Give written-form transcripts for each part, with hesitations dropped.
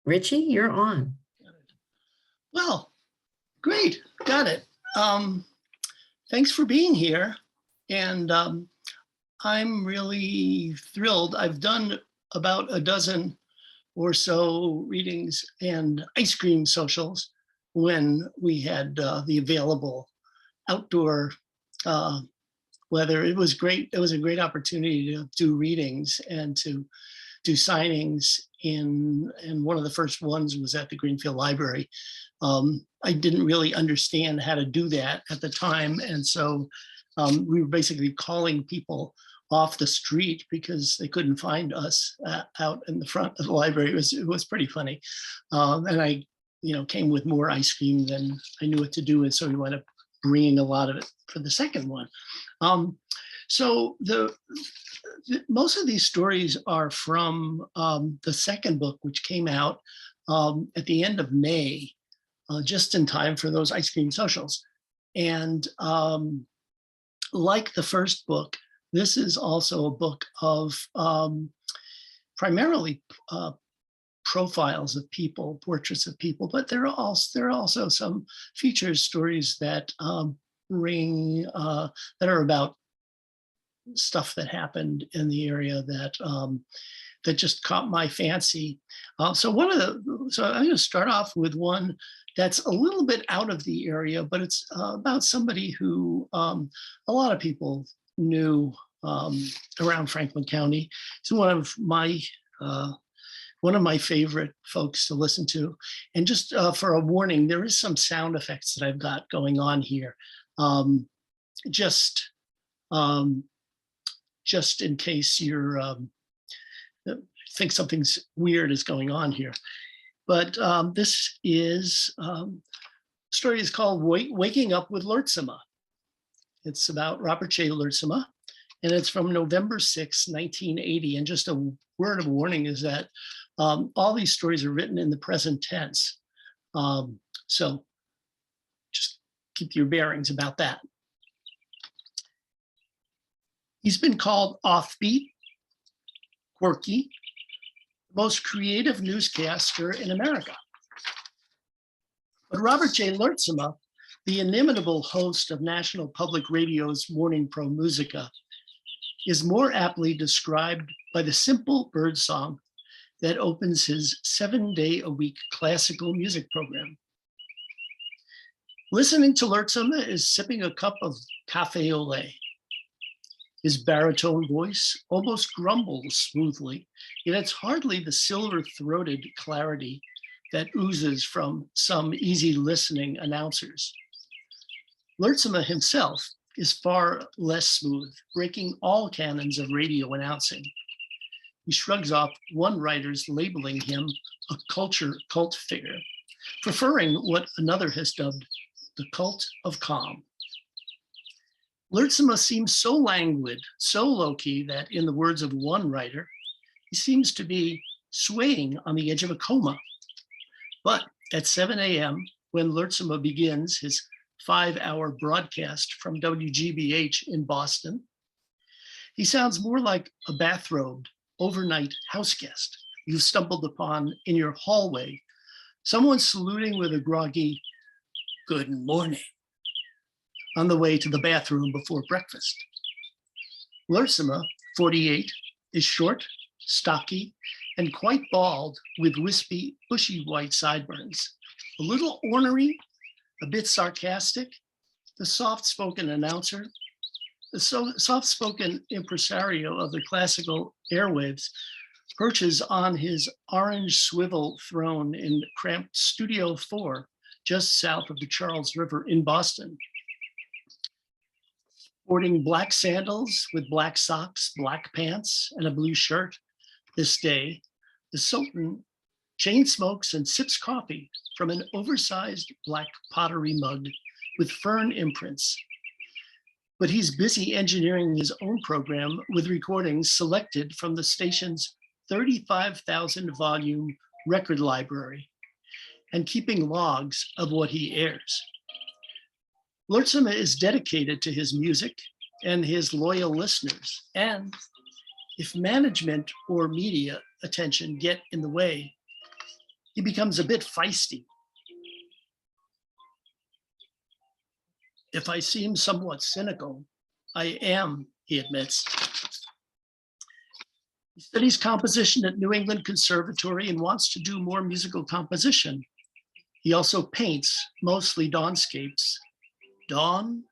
Richie, you're on. Well, great, got it. Thanks for being here. And I'm really thrilled. I've done about a dozen or so readings and ice cream socials when we had the available outdoor weather. It was great. It was a great opportunity to do readings and to do signings and one of the first ones was at the Greenfield Library. I didn't really understand how to do that at the time. And so we were basically calling people off the street because they couldn't find us out in the front of the library. It was pretty funny. And I, came with more ice cream than I knew what to do. And so we wound up bringing a lot of it for the second one. So most of these stories are from the second book, which came out at the end of May, just in time for those ice cream socials. And like the first book, this is also a book of primarily profiles of people, portraits of people, but there are also some features stories that that are about stuff that happened in the area that that just caught my fancy. So I'm going to start off with one that's a little bit out of the area, but it's about somebody who a lot of people knew around Franklin County. He's one of my favorite folks to listen to. And just for a warning, there is some sound effects that I've got going on here, just in case you're think something's weird is going on here. But this story is called Waking Up with Lertsema. It's about Robert J. Lertsema, and it's from November 6, 1980. And just a word of warning is that all these stories are written in the present tense. So just keep your bearings about that. He's been called offbeat, quirky, most creative newscaster in America. But Robert J. Lertsema, the inimitable host of National Public Radio's morning Pro Musica, is more aptly described by the simple birdsong that opens his 7-day-a-week classical music program. Listening to Lertsema is sipping a cup of cafe au lait. His baritone voice almost grumbles smoothly, yet it's hardly the silver-throated clarity that oozes from some easy-listening announcers. Lertsema himself is far less smooth, breaking all canons of radio announcing. He shrugs off one writer's labeling him a cult figure, preferring what another has dubbed the cult of calm. Lertsema seems so languid, so low-key that, in the words of one writer, he seems to be swaying on the edge of a coma. But at 7 a.m., when Lertsema begins his 5-hour broadcast from WGBH in Boston, he sounds more like a bathrobed, overnight house guest you've stumbled upon in your hallway, someone saluting with a groggy, "Good morning," on the way to the bathroom before breakfast. Lertsema, 48, is short, stocky, and quite bald with wispy, bushy white sideburns. A little ornery, a bit sarcastic, the soft-spoken announcer, the soft-spoken impresario of the classical airwaves perches on his orange swivel throne in cramped Studio 4, just south of the Charles River in Boston. Sporting black sandals with black socks, black pants, and a blue shirt, this day, the Sultan chain smokes and sips coffee from an oversized black pottery mug with fern imprints. But he's busy engineering his own program with recordings selected from the station's 35,000 volume record library and keeping logs of what he airs. Lertsema is dedicated to his music and his loyal listeners. And if management or media attention get in the way, he becomes a bit feisty. If I seem somewhat cynical, I am, he admits. He studies composition at New England Conservatory and wants to do more musical composition. He also paints, mostly dawnscapes. Dawn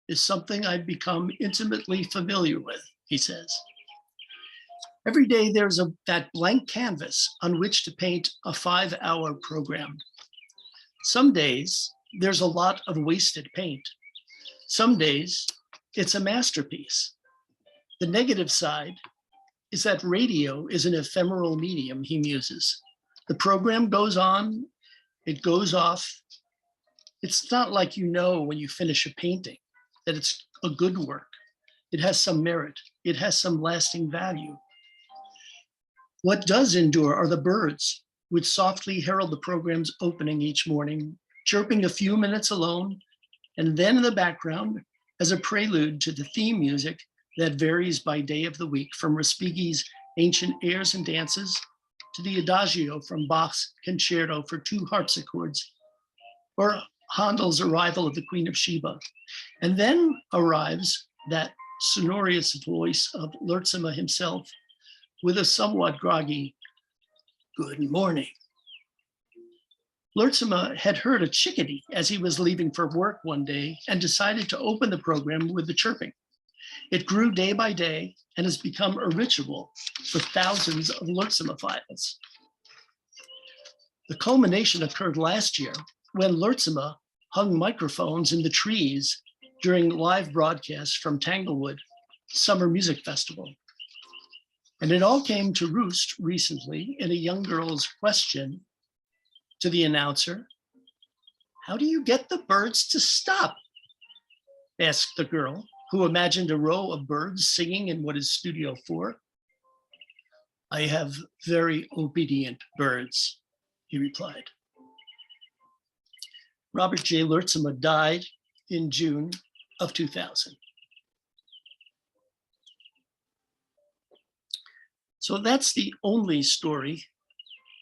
is something I've become intimately familiar with, he says. Every day there's that blank canvas on which to paint a 5-hour program. Some days there's a lot of wasted paint. Some days it's a masterpiece. The negative side is that radio is an ephemeral medium, he muses. The program goes on, it goes off. It's not like you know when you finish a painting that it's a good work. It has some merit. It has some lasting value. What does endure are the birds, which softly herald the program's opening each morning, chirping a few minutes alone, and then in the background as a prelude to the theme music that varies by day of the week, from Respighi's Ancient Airs and Dances to the Adagio from Bach's Concerto for 2 harpsichords, or Handel's Arrival of the Queen of Sheba. And then arrives that sonorous voice of Lurtzima himself with a somewhat groggy, "Good morning." Lurtzima had heard a chickadee as he was leaving for work one day and decided to open the program with the chirping. It grew day by day and has become a ritual for thousands of Lurtzimophiles. The culmination occurred last year when Lurtzima hung microphones in the trees during live broadcasts from Tanglewood Summer Music Festival. And it all came to roost recently in a young girl's question to the announcer, "How do you get the birds to stop?" asked the girl, who imagined a row of birds singing in what is Studio 4. "I have very obedient birds," he replied. Robert J. Lurtzima died in June of 2000. So that's the only story,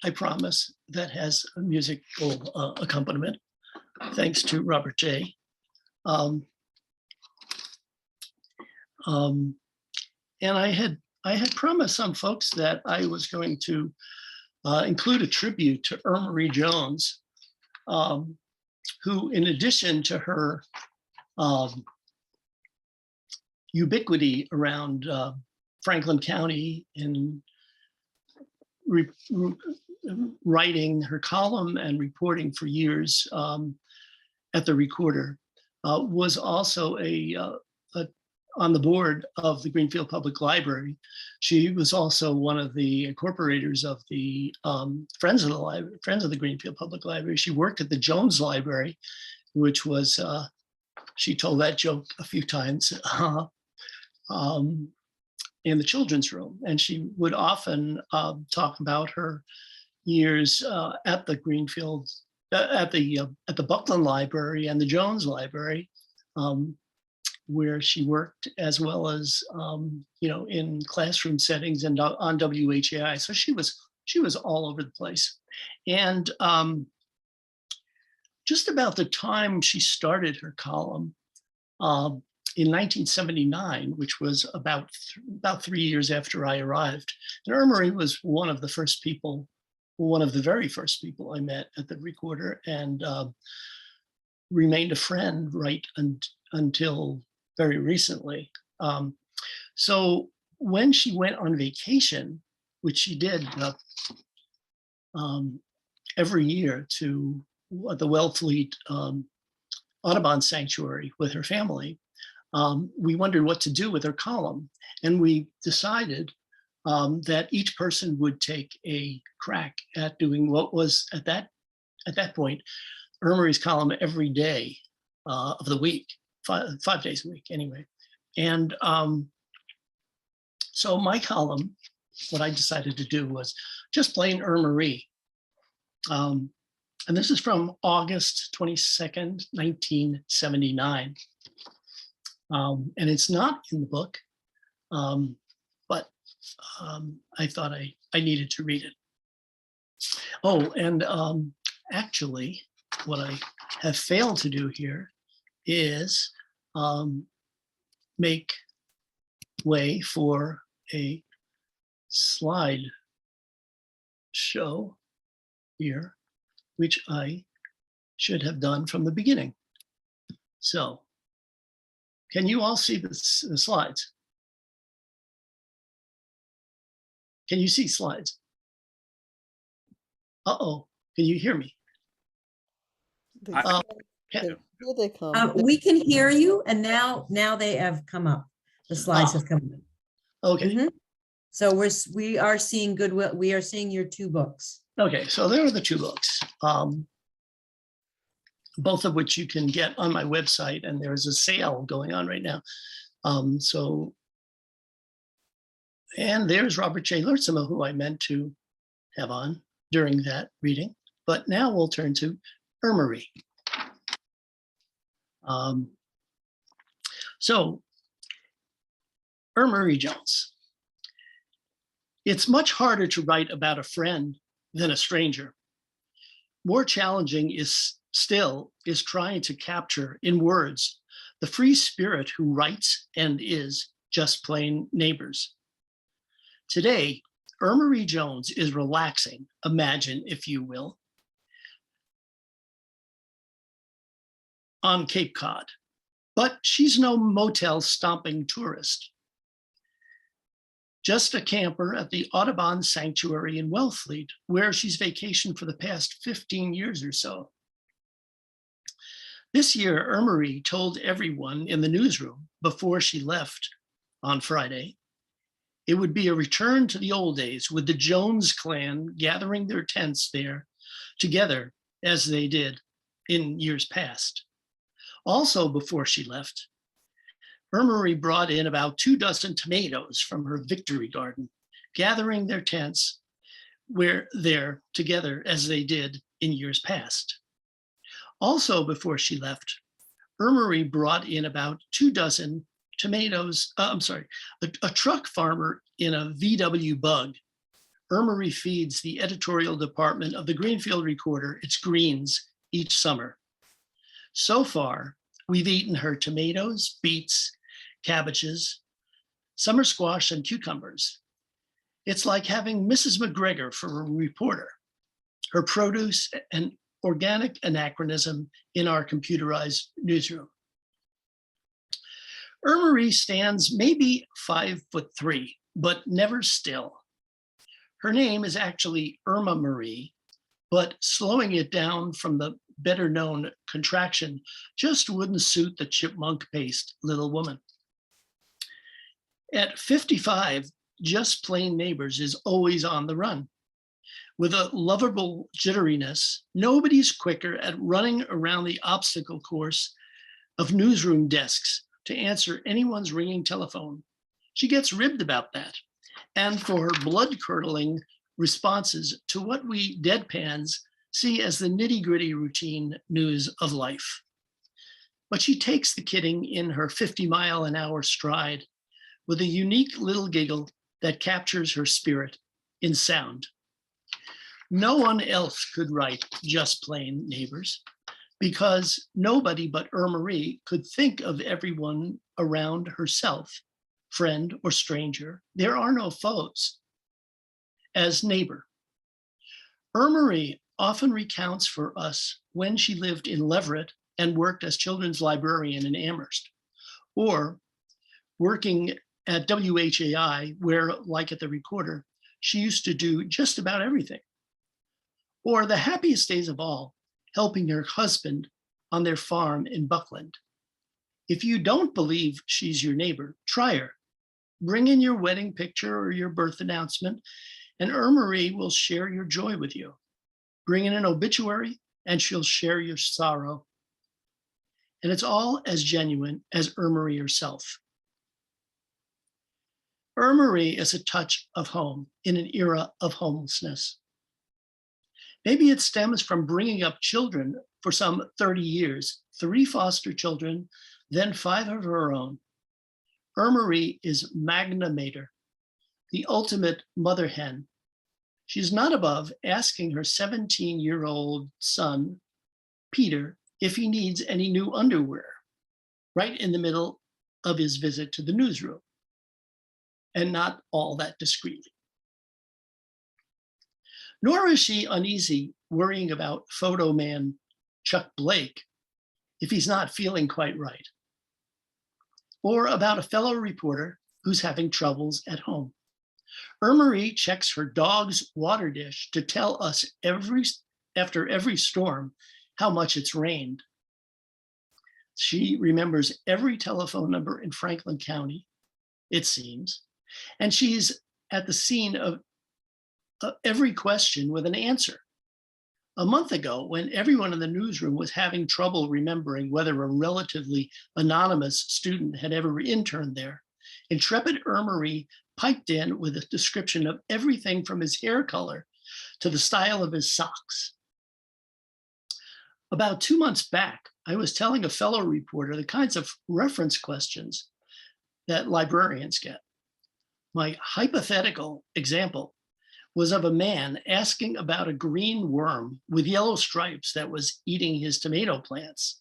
I promise, that has a musical accompaniment, thanks to Robert J. And I had promised some folks that I was going to include a tribute to Irma Marie Jones, who, in addition to her ubiquity around Franklin County in writing her column and reporting for years at the Recorder, was also on the board of the Greenfield Public Library. She was also one of the incorporators of the Friends of the Greenfield Public Library. She worked at the Jones Library, which was, she told that joke a few times, in the children's room. And she would often talk about her years at the Greenfield, at the Buckland Library and the Jones Library, where she worked, as well as in classroom settings and on WHAI. So she was all over the place. And just about the time she started her column in 1979, which was about 3 years after I arrived, and Irma Marie was one of the very first people I met at the Recorder, and remained a friend right until very recently. So when she went on vacation, which she did every year to the Wellfleet Audubon Sanctuary with her family, we wondered what to do with her column. And we decided that each person would take a crack at doing what was at that point Irma Marie's column every day of the week, 5 days a week anyway. And so my column, what I decided to do was just plain Irma Marie. And this is from August 22nd, 1979. And it's not in the book, but I thought I needed to read it. Oh, and actually, what I have failed to do here is make way for a slide show here, which I should have done from the beginning. So can you all see the slides? Can you see slides? Uh-oh, can you hear me? They, Uh, here they come. We can hear you, and now they have come up. The slides have come up. Okay. Mhm. So we are seeing Goodwill. We are seeing your two books. Okay, so there are the two books, both of which you can get on my website, and there's a sale going on right now. And there's Robert J. Lertzema, who I meant to have on during that reading, but now we'll turn to Marie. So Marie Jones. It's much harder to write about a friend than a stranger. More challenging is trying to capture in words the free spirit who writes and is just plain neighbors. Today, Marie Jones is relaxing, imagine, if you will, on Cape Cod, but she's no motel stomping tourist. Just a camper at the Audubon Sanctuary in Wellfleet, where she's vacationed for the past 15 years or so. This year, Marie told everyone in the newsroom before she left on Friday, it would be a return to the old days with the Jones clan gathering their tents there together as they did in years past. Also, before she left, Marie brought in about 24 tomatoes from her victory garden, gathering their tents where they're together as they did in years past. Also, before she left, Marie brought in about 24 tomatoes, a truck farmer in a VW Bug. Marie feeds the editorial department of the Greenfield Recorder its greens each summer. So far, we've eaten her tomatoes, beets, cabbages, summer squash, and cucumbers. It's like having Mrs. McGregor for a reporter. Her produce an organic anachronism in our computerized newsroom. Marie stands maybe 5'3", but never still. Her name is actually Irma Marie, but slowing it down from the better known contraction just wouldn't suit the chipmunk-paced little woman. At 55, Just Plain Neighbors is always on the run. With a lovable jitteriness, nobody's quicker at running around the obstacle course of newsroom desks to answer anyone's ringing telephone. She gets ribbed about that, and for her blood-curdling responses to what we deadpans see as the nitty-gritty routine news of life. But she takes the kidding in her 50-mile-an-hour stride with a unique little giggle that captures her spirit in sound. No one else could write Just Plain Neighbors because nobody but Marie could think of everyone around herself, friend or stranger, there are no foes, as neighbor. Marie often recounts for us when she lived in Leverett and worked as children's librarian in Amherst, or working at WHAI, where, like at the Recorder, she used to do just about everything. Or the happiest days of all, helping her husband on their farm in Buckland. If you don't believe she's your neighbor, try her. Bring in your wedding picture or your birth announcement, and Marie will share your joy with you. Bring in an obituary, and she'll share your sorrow. And it's all as genuine as Marie herself. Marie is a touch of home in an era of homelessness. Maybe it stems from bringing up children for some 30 years, 3 foster children, then 5 of her own. Marie is Magna Mater, the ultimate mother hen, She's not above asking her 17-year-old son, Peter, if he needs any new underwear, right in the middle of his visit to the newsroom, and not all that discreetly. Nor is she uneasy worrying about photo man Chuck Blake if he's not feeling quite right, or about a fellow reporter who's having troubles at home. Marie checks her dog's water dish to tell us after every storm how much it's rained. She remembers every telephone number in Franklin County, it seems, and she's at the scene of every question with an answer. A month ago, when everyone in the newsroom was having trouble remembering whether a relatively anonymous student had ever interned there, intrepid Marie piped in with a description of everything from his hair color to the style of his socks. About 2 months back, I was telling a fellow reporter the kinds of reference questions that librarians get. My hypothetical example was of a man asking about a green worm with yellow stripes that was eating his tomato plants.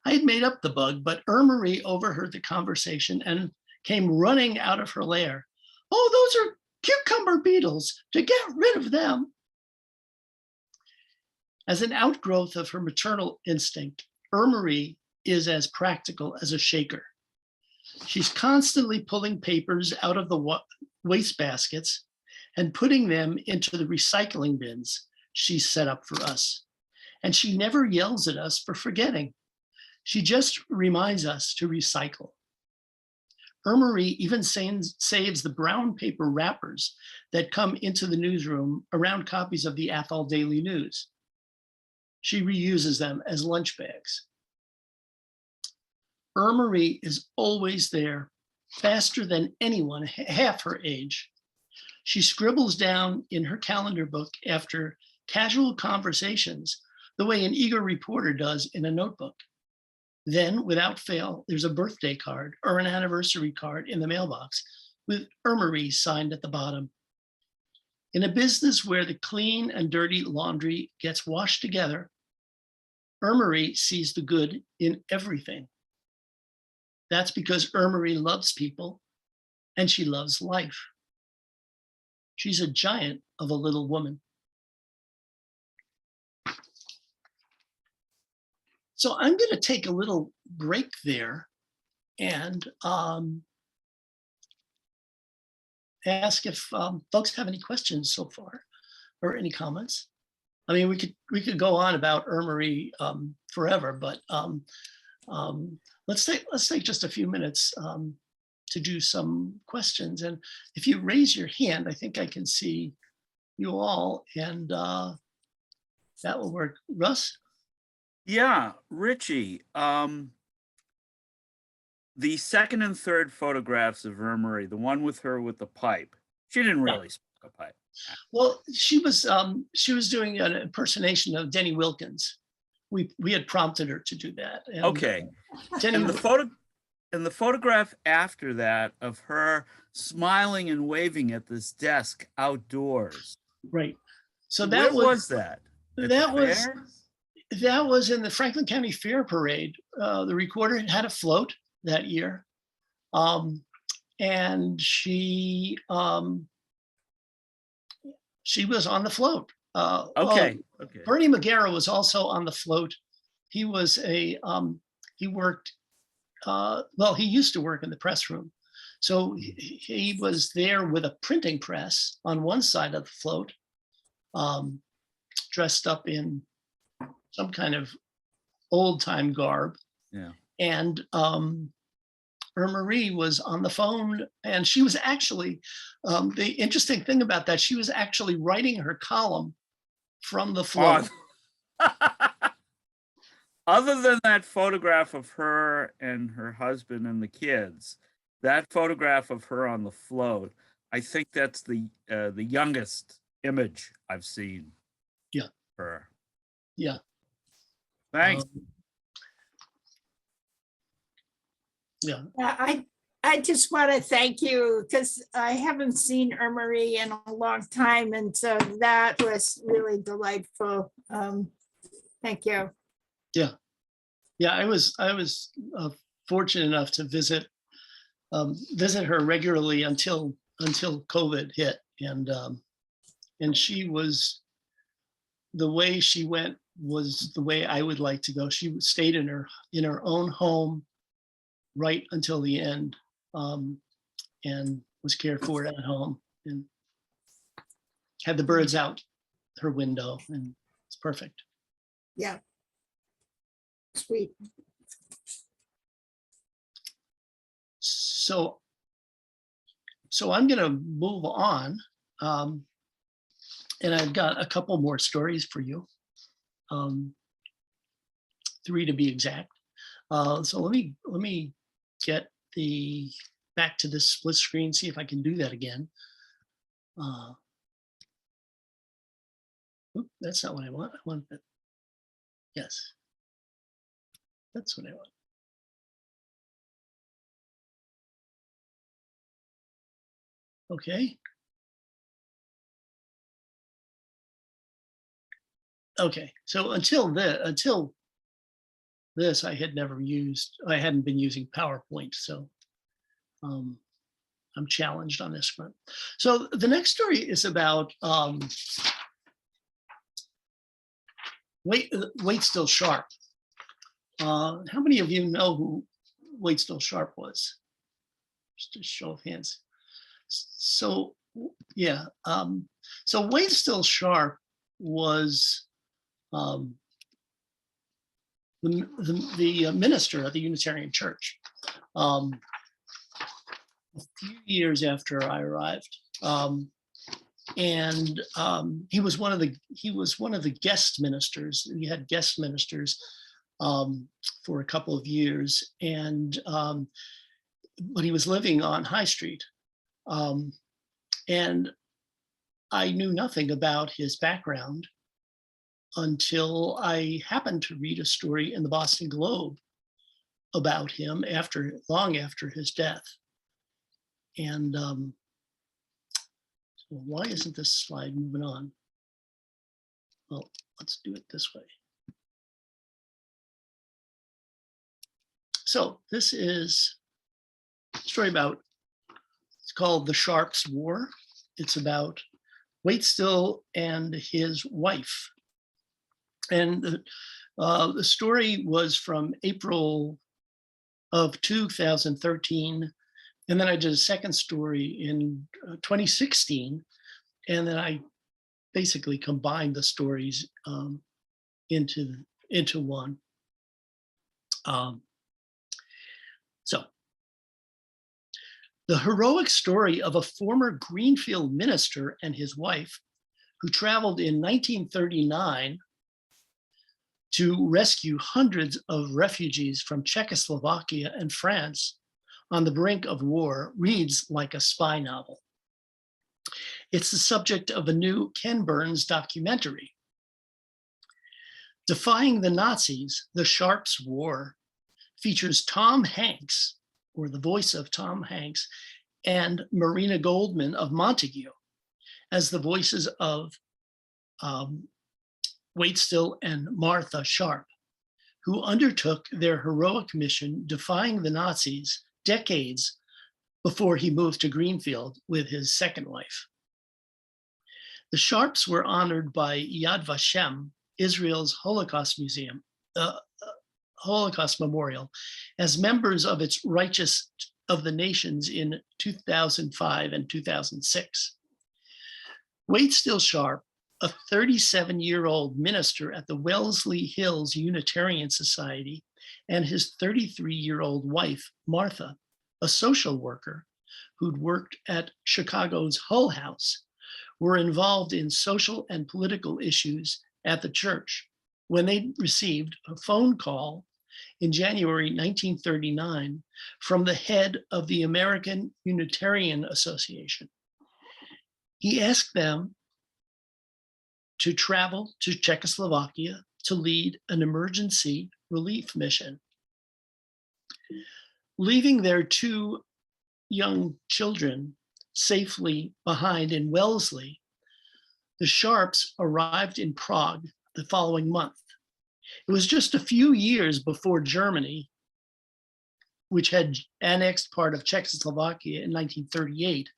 I had made up the bug, but Marie overheard the conversation and came running out of her lair. Oh, those are cucumber beetles, to get rid of them. As an outgrowth of her maternal instinct, Marie is as practical as a shaker. She's constantly pulling papers out of the waste baskets and putting them into the recycling bins she's set up for us. And she never yells at us for forgetting. She just reminds us to recycle. Marie even saves the brown paper wrappers that come into the newsroom around copies of the Athol Daily News. She reuses them as lunch bags. Marie is always there, faster than anyone half her age. She scribbles down in her calendar book after casual conversations the way an eager reporter does in a notebook. Then, without fail, there's a birthday card or an anniversary card in the mailbox with Marie signed at the bottom. In a business where the clean and dirty laundry gets washed together, Marie sees the good in everything. That's because Marie loves people and she loves life. She's a giant of a little woman. So I'm going to take a little break there and ask if folks have any questions so far or any comments. I mean, we could go on about Marie forever, but let's take just a few minutes to do some questions. And if you raise your hand, I think I can see you all, and that will work. Russ? Yeah, Richie, the second and third photographs of Marie, the one with her with the pipe, she didn't really smoke a pipe. Well, she was doing an impersonation of Denny Wilkins. We had prompted her to do that. And, Okay. Denny, And the photograph after that of her smiling and waving at this desk outdoors. right. So Where was that? That was in the Franklin County Fair Parade. The Recorder had a float that year, and she was on the float. Okay. Bernie Magara was also on the float. He was he worked. He used to work in the press room. So he was there with a printing press on one side of the float, dressed up in some kind of old time garb. Yeah. And Marie was on the phone, and she was actually, the interesting thing about that, she was actually writing her column from the float. Other than that photograph of her and her husband and the kids, that photograph of her on the float, I think that's the youngest image I've seen. Yeah. Her. Yeah. Thanks. Yeah. Yeah, I just want to thank you because I haven't seen Marie in a long time. And so that was really delightful. Thank you. Yeah. Yeah, I was fortunate enough to visit her regularly until COVID hit. And she was, the way she went was the way I would like to go. She stayed in her own home right until the end, and was cared for at home, and had the birds out her window, and it's perfect. Yeah. Sweet. So I'm gonna move on, and I've got a couple more stories for you, 3 to be exact. So let me get back to this split screen, see if I can do that again. That's not what I want. I want that. Yes, that's what I want. Okay. Okay, so until this, I hadn't been using PowerPoint, so I'm challenged on this front. So the next story is about Wait Still Sharp. How many of you know who Wait Still Sharp was? Just a show of hands. So yeah, so Wait Still Sharp was the minister of the Unitarian Church a few years after I arrived, and he was one of the guest ministers. We had guest ministers for a couple of years, and but he was living on High Street, and I knew nothing about his background until I happened to read a story in the Boston Globe about him long after his death. And so why isn't this slide moving on? Well, let's do it this way. So this is a story it's called The Sharps' War. It's about Wait Still and his wife. And the story was from April of 2013. And then I did a second story in 2016. And then I basically combined the stories into one. So the heroic story of a former Greenfield minister and his wife who traveled in 1939 to rescue hundreds of refugees from Czechoslovakia and France on the brink of war reads like a spy novel. It's the subject of a new Ken Burns documentary. Defying the Nazis, The Sharps' War features Tom Hanks, or the voice of Tom Hanks, and Marina Goldman of Montague as the voices of Wait Still and Martha Sharp, who undertook their heroic mission defying the Nazis decades before he moved to Greenfield with his second wife. The Sharps were honored by Yad Vashem, Israel's Holocaust Memorial, as members of its Righteous of the Nations in 2005 and 2006. Wait Still Sharp, a 37-year-old minister at the Wellesley Hills Unitarian Society, and his 33-year-old wife, Martha, a social worker who'd worked at Chicago's Hull House, were involved in social and political issues at the church when they received a phone call in January 1939 from the head of the American Unitarian Association. He asked them to travel to Czechoslovakia to lead an emergency relief mission. Leaving their 2 young children safely behind in Wellesley, the Sharps arrived in Prague the following month. It was just a few years before Germany, which had annexed part of Czechoslovakia in 1938,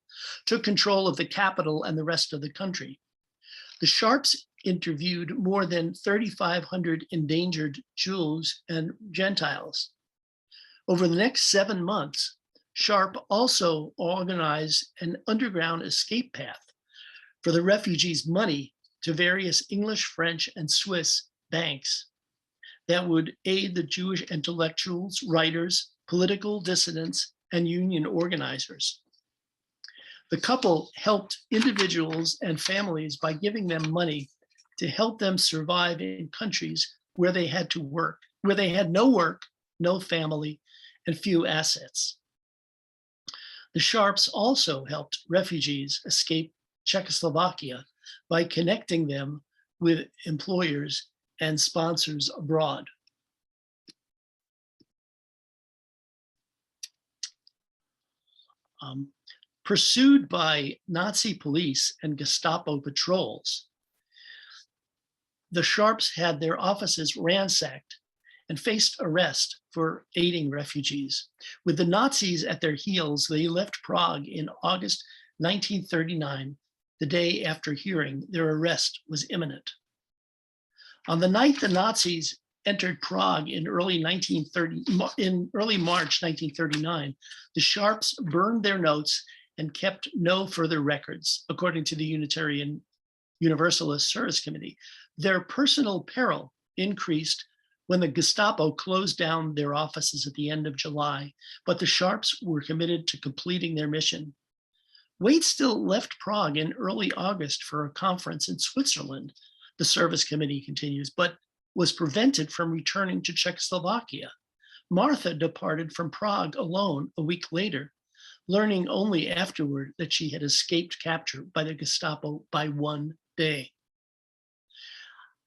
took control of the capital and the rest of the country. The Sharps interviewed more than 3,500 endangered Jews and Gentiles. Over the next 7 months, Sharp also organized an underground escape path for the refugees' money to various English, French, and Swiss banks that would aid the Jewish intellectuals, writers, political dissidents, and union organizers. The couple helped individuals and families by giving them money to help them survive in countries where they had to work, where they had no work, no family, and few assets. The Sharps also helped refugees escape Czechoslovakia by connecting them with employers and sponsors abroad. Pursued by Nazi police and Gestapo patrols, the Sharps had their offices ransacked and faced arrest for aiding refugees. With the Nazis at their heels, they left Prague in August 1939, the day after hearing their arrest was imminent. On the night the Nazis entered Prague in early March 1939, the Sharps burned their notes and kept no further records, according to the Unitarian Universalist Service Committee. Their personal peril increased when the Gestapo closed down their offices at the end of July, but the Sharps were committed to completing their mission. Waite still left Prague in early August for a conference in Switzerland, the service committee continues, but was prevented from returning to Czechoslovakia. Martha departed from Prague alone a week later, learning only afterward that she had escaped capture by the Gestapo by 1 day.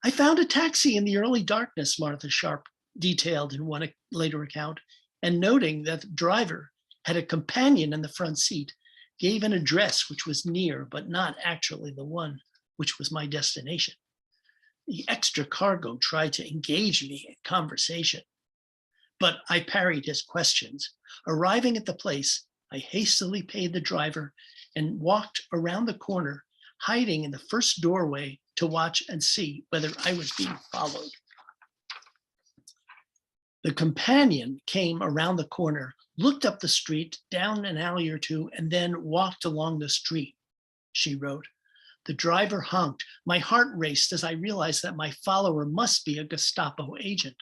I found a taxi in the early darkness, Martha Sharp detailed in one later account, and noting that the driver had a companion in the front seat, gave an address which was near, but not actually the one which was my destination. The extra cargo tried to engage me in conversation, but I parried his questions. Arriving at the place, I hastily paid the driver and walked around the corner, hiding in the first doorway to watch and see whether I was being followed. The companion came around the corner, looked up the street, down an alley or two, and then walked along the street, she wrote. The driver honked. My heart raced as I realized that my follower must be a Gestapo agent.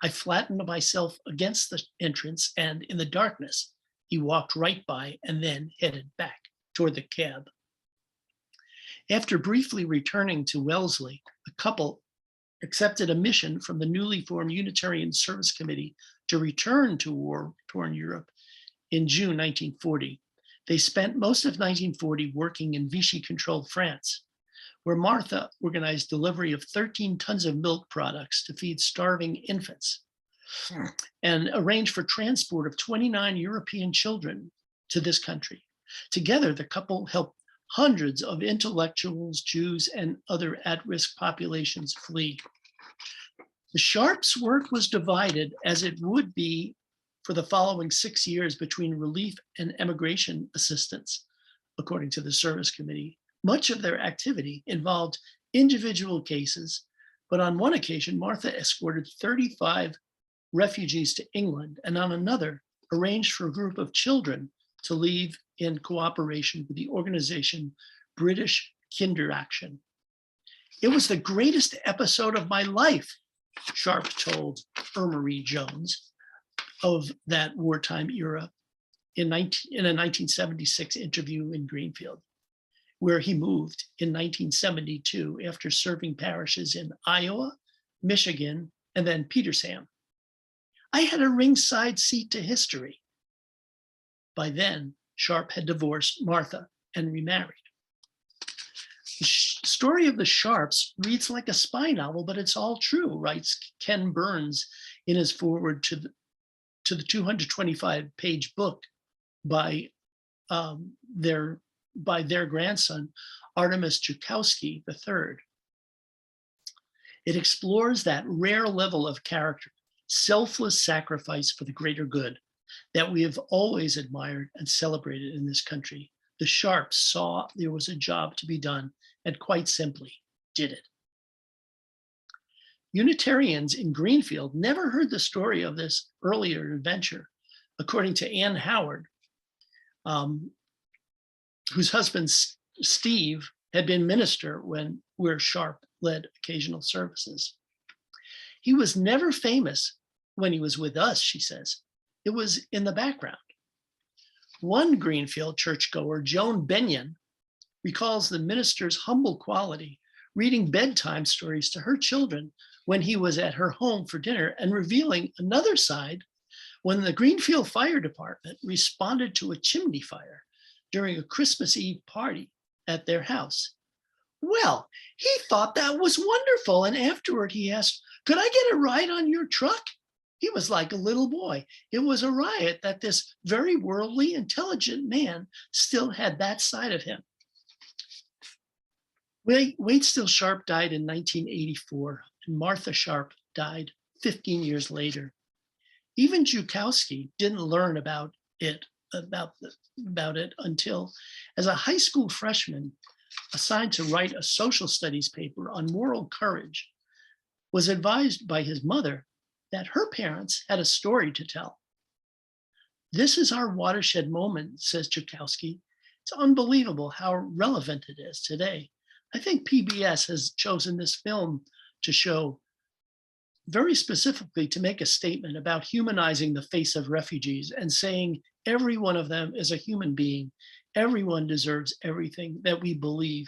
I flattened myself against the entrance, and in the darkness, he walked right by and then headed back toward the cab. After briefly returning to Wellesley, the couple accepted a mission from the newly formed Unitarian Service Committee to return to war-torn Europe in June 1940. They spent most of 1940 working in Vichy-controlled France, where Martha organized delivery of 13 tons of milk products to feed starving infants and arranged for transport of 29 European children to this country. Together, the couple helped hundreds of intellectuals, Jews, and other at-risk populations flee. The Sharps' work was divided, as it would be for the following 6 years, between relief and emigration assistance, according to the service committee. Much of their activity involved individual cases, but on one occasion, Martha escorted 35 refugees to England, and on another, arranged for a group of children to leave in cooperation with the organization British Kinder Action. It was the greatest episode of my life, Sharp told Marie Jones of that wartime era in a 1976 interview in Greenfield, where he moved in 1972 after serving parishes in Iowa, Michigan, and then Petersham. I had a ringside seat to history. By then, Sharp had divorced Martha and remarried. The story of the Sharps reads like a spy novel, but it's all true, writes Ken Burns in his foreword to the 225-page book by by their grandson, Artemis Joukowsky III. It explores that rare level of character, selfless sacrifice for the greater good that we have always admired and celebrated in this country. The Sharps saw there was a job to be done and quite simply did it. Unitarians in Greenfield never heard the story of this earlier adventure, according to Ann Howard, whose husband Steve had been minister where Sharp led occasional services. He was never famous when he was with us, she says. It was in the background. One Greenfield churchgoer, Joan Benyon, recalls the minister's humble quality, reading bedtime stories to her children when he was at her home for dinner, and revealing another side when the Greenfield Fire Department responded to a chimney fire during a Christmas Eve party at their house. Well, he thought that was wonderful. And afterward he asked, could I get a ride on your truck? He was like a little boy. It was a riot that this very worldly, intelligent man still had that side of him. Wade Still Sharp died in 1984, and Martha Sharp died 15 years later. Even Joukowsky didn't learn about it until, as a high school freshman assigned to write a social studies paper on moral courage, was advised by his mother that her parents had a story to tell. This is our watershed moment, says Joukowsky. It's unbelievable how relevant it is today. I think PBS has chosen this film to show very specifically to make a statement about humanizing the face of refugees and saying every one of them is a human being. Everyone deserves everything that we believe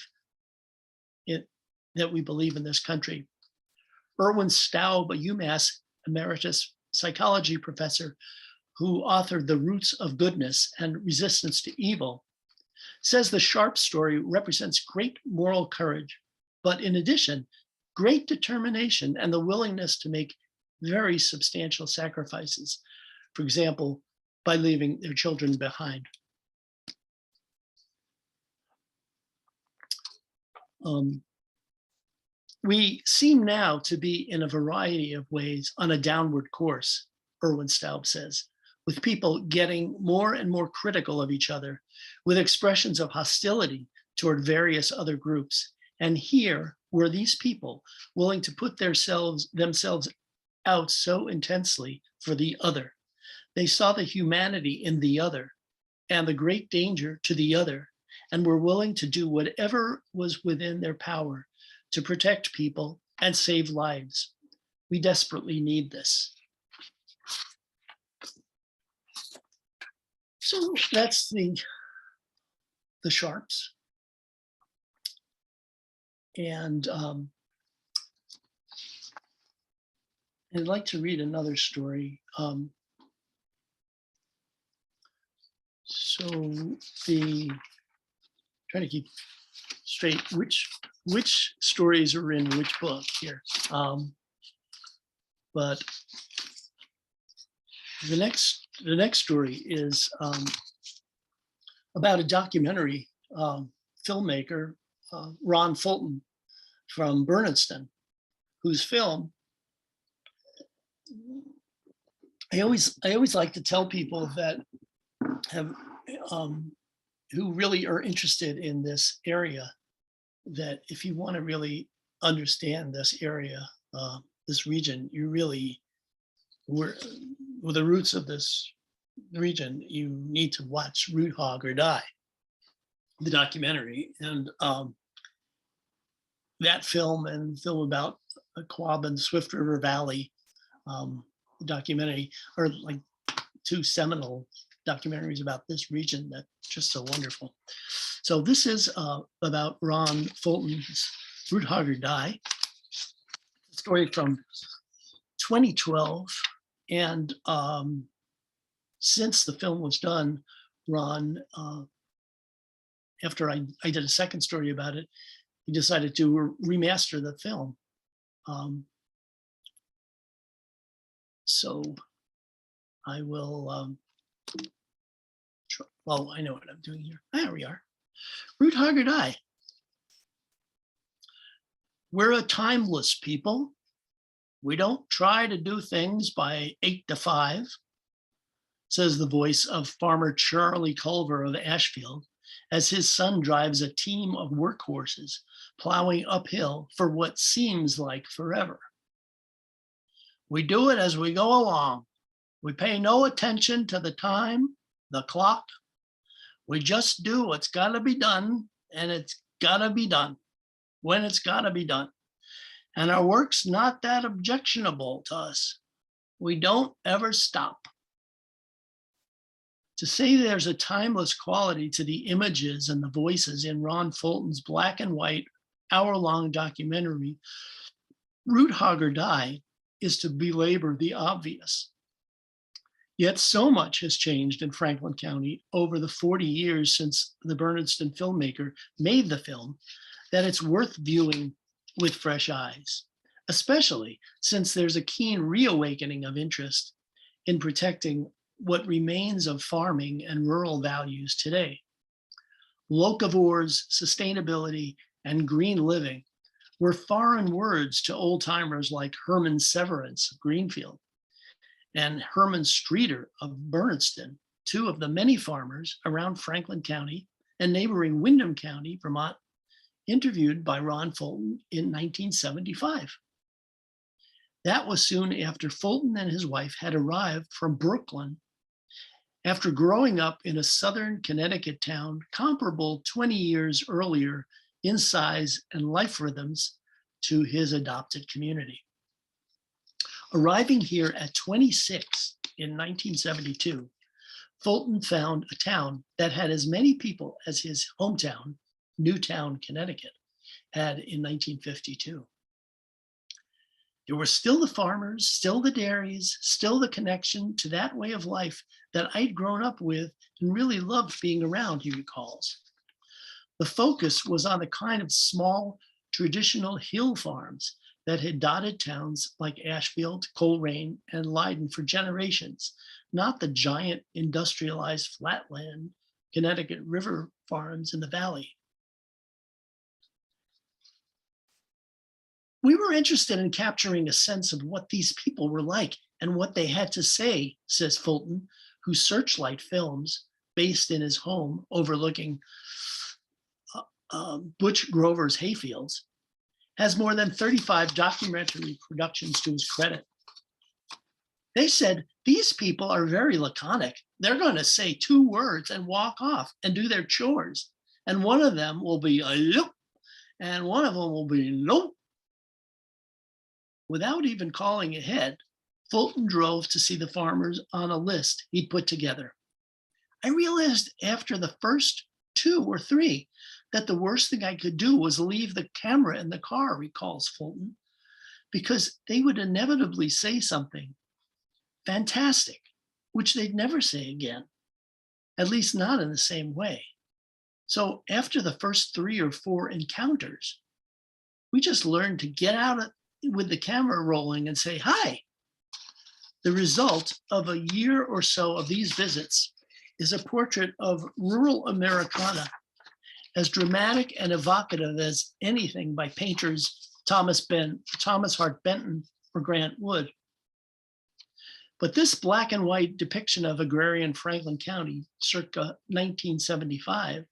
in this country. Erwin Staub, a UMass emeritus psychology professor who authored The Roots of Goodness and Resistance to Evil, says the Sharp story represents great moral courage, but in addition, great determination and the willingness to make very substantial sacrifices, for example, by leaving their children behind. We seem now to be in a variety of ways on a downward course, Erwin Staub says, with people getting more and more critical of each other, with expressions of hostility toward various other groups. And here were these people willing to put themselves out so intensely for the other. They saw the humanity in the other and the great danger to the other, and were willing to do whatever was within their power to protect people and save lives. We desperately need this. So that's the Sharps. And I'd like to read another story. Trying to keep straight which stories are in which book here. But the next story is about a documentary filmmaker, Ron Fulton from Berniston, whose film I always like to tell people that have who really are interested in this area, that if you want to really understand this area, this region, you really with the roots of this region, you need to watch Root Hog or Die, the documentary. And that film and film about Quab and Swift River Valley, the documentary, are like two seminal documentaries about this region that just so wonderful. So this is about Ron Fulton's Root Hog or Die, a story from 2012. And since the film was done, Ron, after I did a second story about it, he decided to remaster the film. So I will Oh, I know what I'm doing here. There we are. Root hug or die. We're a timeless people. We don't try to do things by 8 to 5, says the voice of farmer Charlie Culver of Ashfield, as his son drives a team of workhorses plowing uphill for what seems like forever. We do it as we go along. We pay no attention to the time, the clock. We just do what's got to be done, and it's got to be done when it's got to be done. And our work's not that objectionable to us. We don't ever stop. To say there's a timeless quality to the images and the voices in Ron Fulton's black and white hour-long documentary, Root Hog or Die, is to belabor the obvious. Yet so much has changed in Franklin County over the 40 years since the Bernardston filmmaker made the film that it's worth viewing with fresh eyes, especially since there's a keen reawakening of interest in protecting what remains of farming and rural values today. Locavores, sustainability, and green living were foreign words to old timers like Herman Severance of Greenfield and Herman Streeter of Bernardston, two of the many farmers around Franklin County and neighboring Windham County, Vermont, interviewed by Ron Fulton in 1975. That was soon after Fulton and his wife had arrived from Brooklyn after growing up in a southern Connecticut town comparable 20 years earlier in size and life rhythms to his adopted community. Arriving here at 26 in 1972, Fulton found a town that had as many people as his hometown, Newtown, Connecticut, had in 1952. There were still the farmers, still the dairies, still the connection to that way of life that I'd grown up with and really loved being around, he recalls. The focus was on the kind of small, traditional hill farms that had dotted towns like Ashfield, Coleraine, and Leiden for generations, not the giant industrialized flatland Connecticut River farms in the valley. We were interested in capturing a sense of what these people were like and what they had to say, says Fulton, who Searchlight Films, based in his home overlooking Butch Grover's hayfields, has more than 35 documentary productions to his credit. They said, these people are very laconic. They're going to say 2 words and walk off and do their chores. And one of them will be a loop, and one of them will be nope. Without even calling ahead, Fulton drove to see the farmers on a list he'd put together. I realized after the first 2 or 3 that the worst thing I could do was leave the camera in the car, recalls Fulton, because they would inevitably say something fantastic, which they'd never say again, at least not in the same way. So after the first 3 or 4 encounters, we just learned to get out with the camera rolling and say hi. The result of a year or so of these visits is a portrait of rural Americana, as dramatic and evocative as anything by painters Thomas Hart Benton or Grant Wood. But this black and white depiction of agrarian Franklin County circa 1975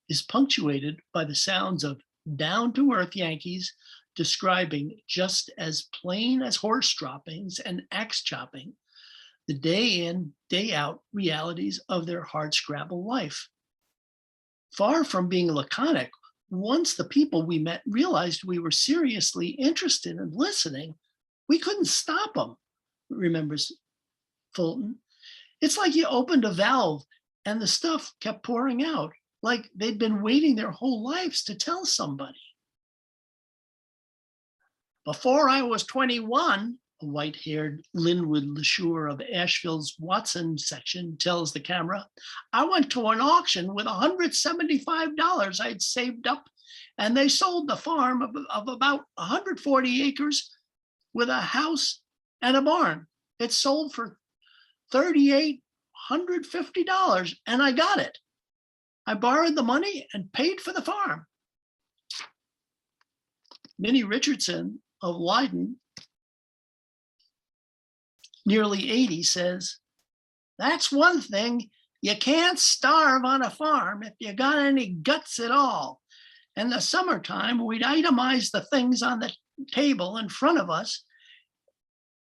is punctuated by the sounds of down-to-earth Yankees describing just as plain as horse droppings and axe chopping the day in, day out realities of their hardscrabble life. Far from being laconic, once the people we met realized we were seriously interested in listening, we couldn't stop them, remembers Fulton. It's like you opened a valve and the stuff kept pouring out, like they'd been waiting their whole lives to tell somebody. Before I was 21, a white-haired Linwood LeSure of Asheville's Watson section tells the camera, I went to an auction with $175 I'd saved up, and they sold the farm of about 140 acres with a house and a barn. It sold for $3,800. $150 and I got it. I borrowed the money and paid for the farm. Minnie Richardson of Leiden, nearly 80, says, "That's one thing. You can't starve on a farm if you got any guts at all. In the summertime, we'd itemize the things on the table in front of us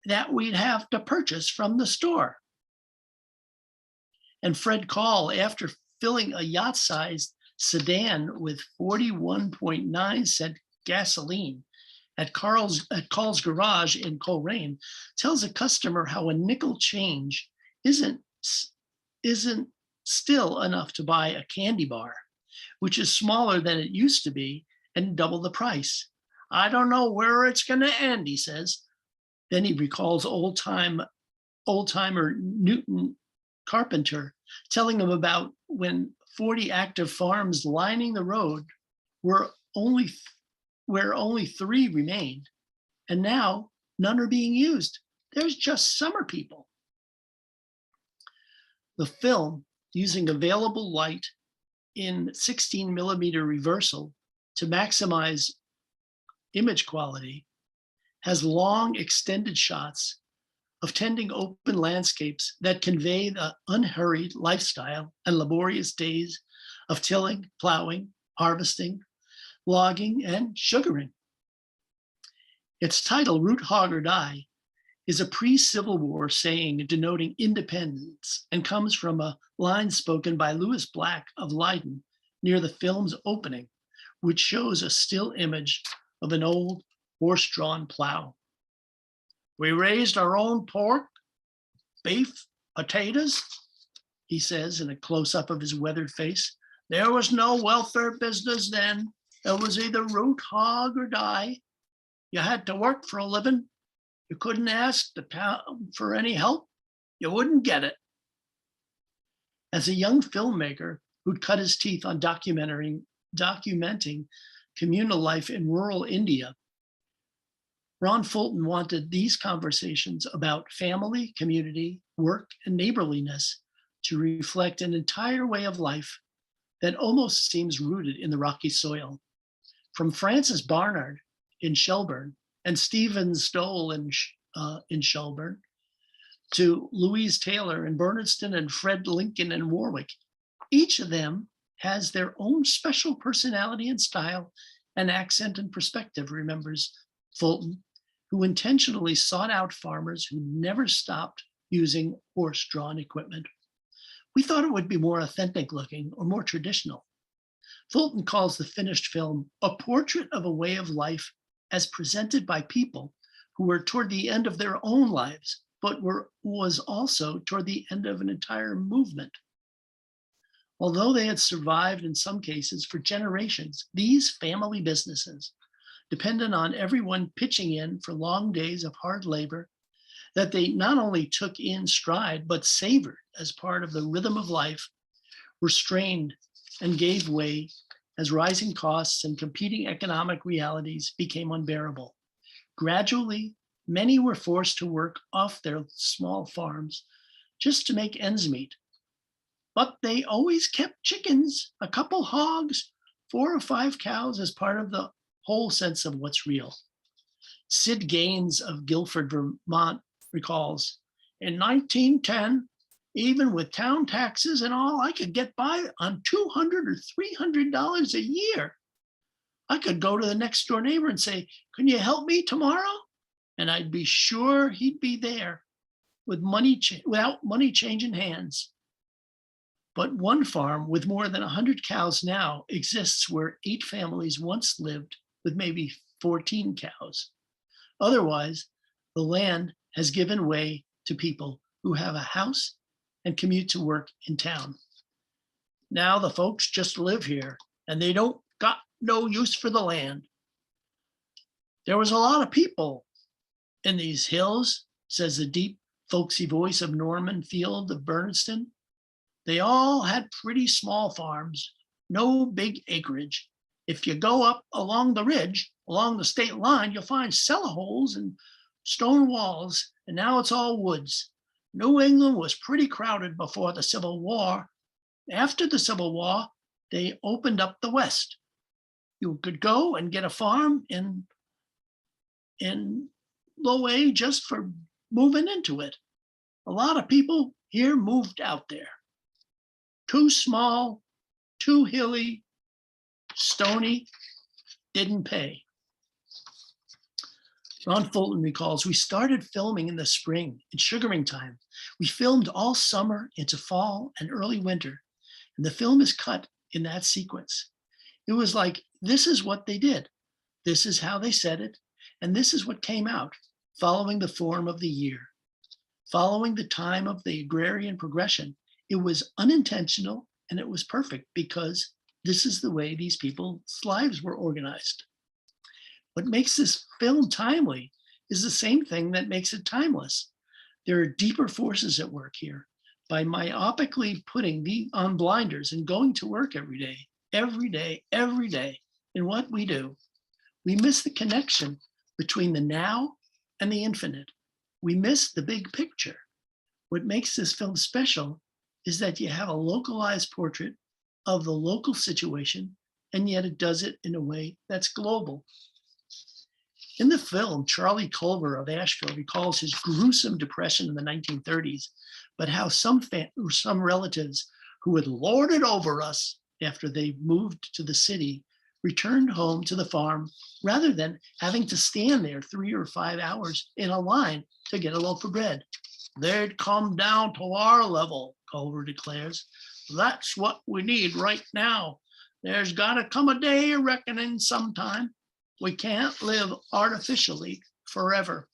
that we'd have to purchase from the store." And Fred Call, after filling a yacht-sized sedan with 41.9 cent gasoline at Carl's garage in Coleraine, tells a customer how a nickel change isn't still enough to buy a candy bar, which is smaller than it used to be and double the price. "I don't know where it's going to end," he says. Then he recalls old-timer Newton Carpenter telling him about when 40 active farms lining the road where only 3 remained, and now none are being used. There's just summer people. The film, using available light in 16mm reversal to maximize image quality, has long extended shots of tending open landscapes that convey the unhurried lifestyle and laborious days of tilling, plowing, harvesting, logging, and sugaring. Its title, Root Hog or Die, is a pre-Civil War saying denoting independence and comes from a line spoken by Lewis Black of Leiden near the film's opening, which shows a still image of an old horse-drawn plow. "We raised our own pork, beef, potatoes," he says in a close-up of his weathered face. "There was no welfare business then. It was either root hog or die. You had to work for a living. You couldn't ask the town for any help. You wouldn't get it." As a young filmmaker who'd cut his teeth on documenting communal life in rural India, Ron Fulton wanted these conversations about family, community, work, and neighborliness to reflect an entire way of life that almost seems rooted in the rocky soil. From Francis Barnard in Shelburne and Stephen Stoll in Shelburne to Louise Taylor in Bernardston and Fred Lincoln in Warwick, each of them has their own special personality and style and accent and perspective, remembers Fulton, who intentionally sought out farmers who never stopped using horse-drawn equipment. "We thought it would be more authentic looking or more traditional." Fulton calls the finished film a portrait of a way of life as presented by people who were toward the end of their own lives, but was also toward the end of an entire movement. Although they had survived in some cases for generations, these family businesses, dependent on everyone pitching in for long days of hard labor that they not only took in stride, but savored as part of the rhythm of life, were strained and gave way as rising costs and competing economic realities became unbearable. Gradually, many were forced to work off their small farms just to make ends meet. But they always kept chickens, a couple hogs, 4 or 5 cows as part of the whole sense of what's real. Sid Gaines of Guilford, Vermont recalls, "In 1910, even with town taxes and all, I could get by on $200 or $300 a year. I could go to the next door neighbor and say, 'Can you help me tomorrow?' And I'd be sure he'd be there with without money changing hands." But one farm with more than 100 cows now exists where 8 families once lived with maybe 14 cows. Otherwise, the land has given way to people who have a house and commute to work in town. Now the folks just live here and they don't got no use for the land. "There was a lot of people in these hills," says the deep, folksy voice of Norman Field of Bernardston. "They all had pretty small farms, no big acreage. If you go up along the ridge, along the state line, you'll find cellar holes and stone walls, and now it's all woods. New England was pretty crowded before the Civil War. After the Civil War, they opened up the West. You could go and get a farm in low age just for moving into it. A lot of people here moved out there. Too small, too hilly, stony, didn't pay. Ron Fulton recalls, we started filming in the spring in sugaring time. We filmed all summer into fall and early winter, and the film is cut in that sequence. It was like, this is what they did. This is how they said it. And this is what came out, following the form of the year, following the time of the agrarian progression. It was unintentional and it was perfect because this is the way these people's lives were organized. What makes this film timely is the same thing that makes it timeless. There are deeper forces at work here. By myopically putting on blinders and going to work every day, in what we do, we miss the connection between the now and the infinite. We miss the big picture. What makes this film special is that you have a localized portrait of the local situation, and yet it does it in a way that's global. In the film, Charlie Culver of Asheville recalls his gruesome depression in the 1930s, but how some relatives who had lorded over us after they moved to the city returned home to the farm rather than having to stand there 3 or 5 hours in a line to get a loaf of bread. They'd come down to our level, Culver declares. That's what we need right now. There's got to come a day of reckoning sometime. We can't live artificially forever.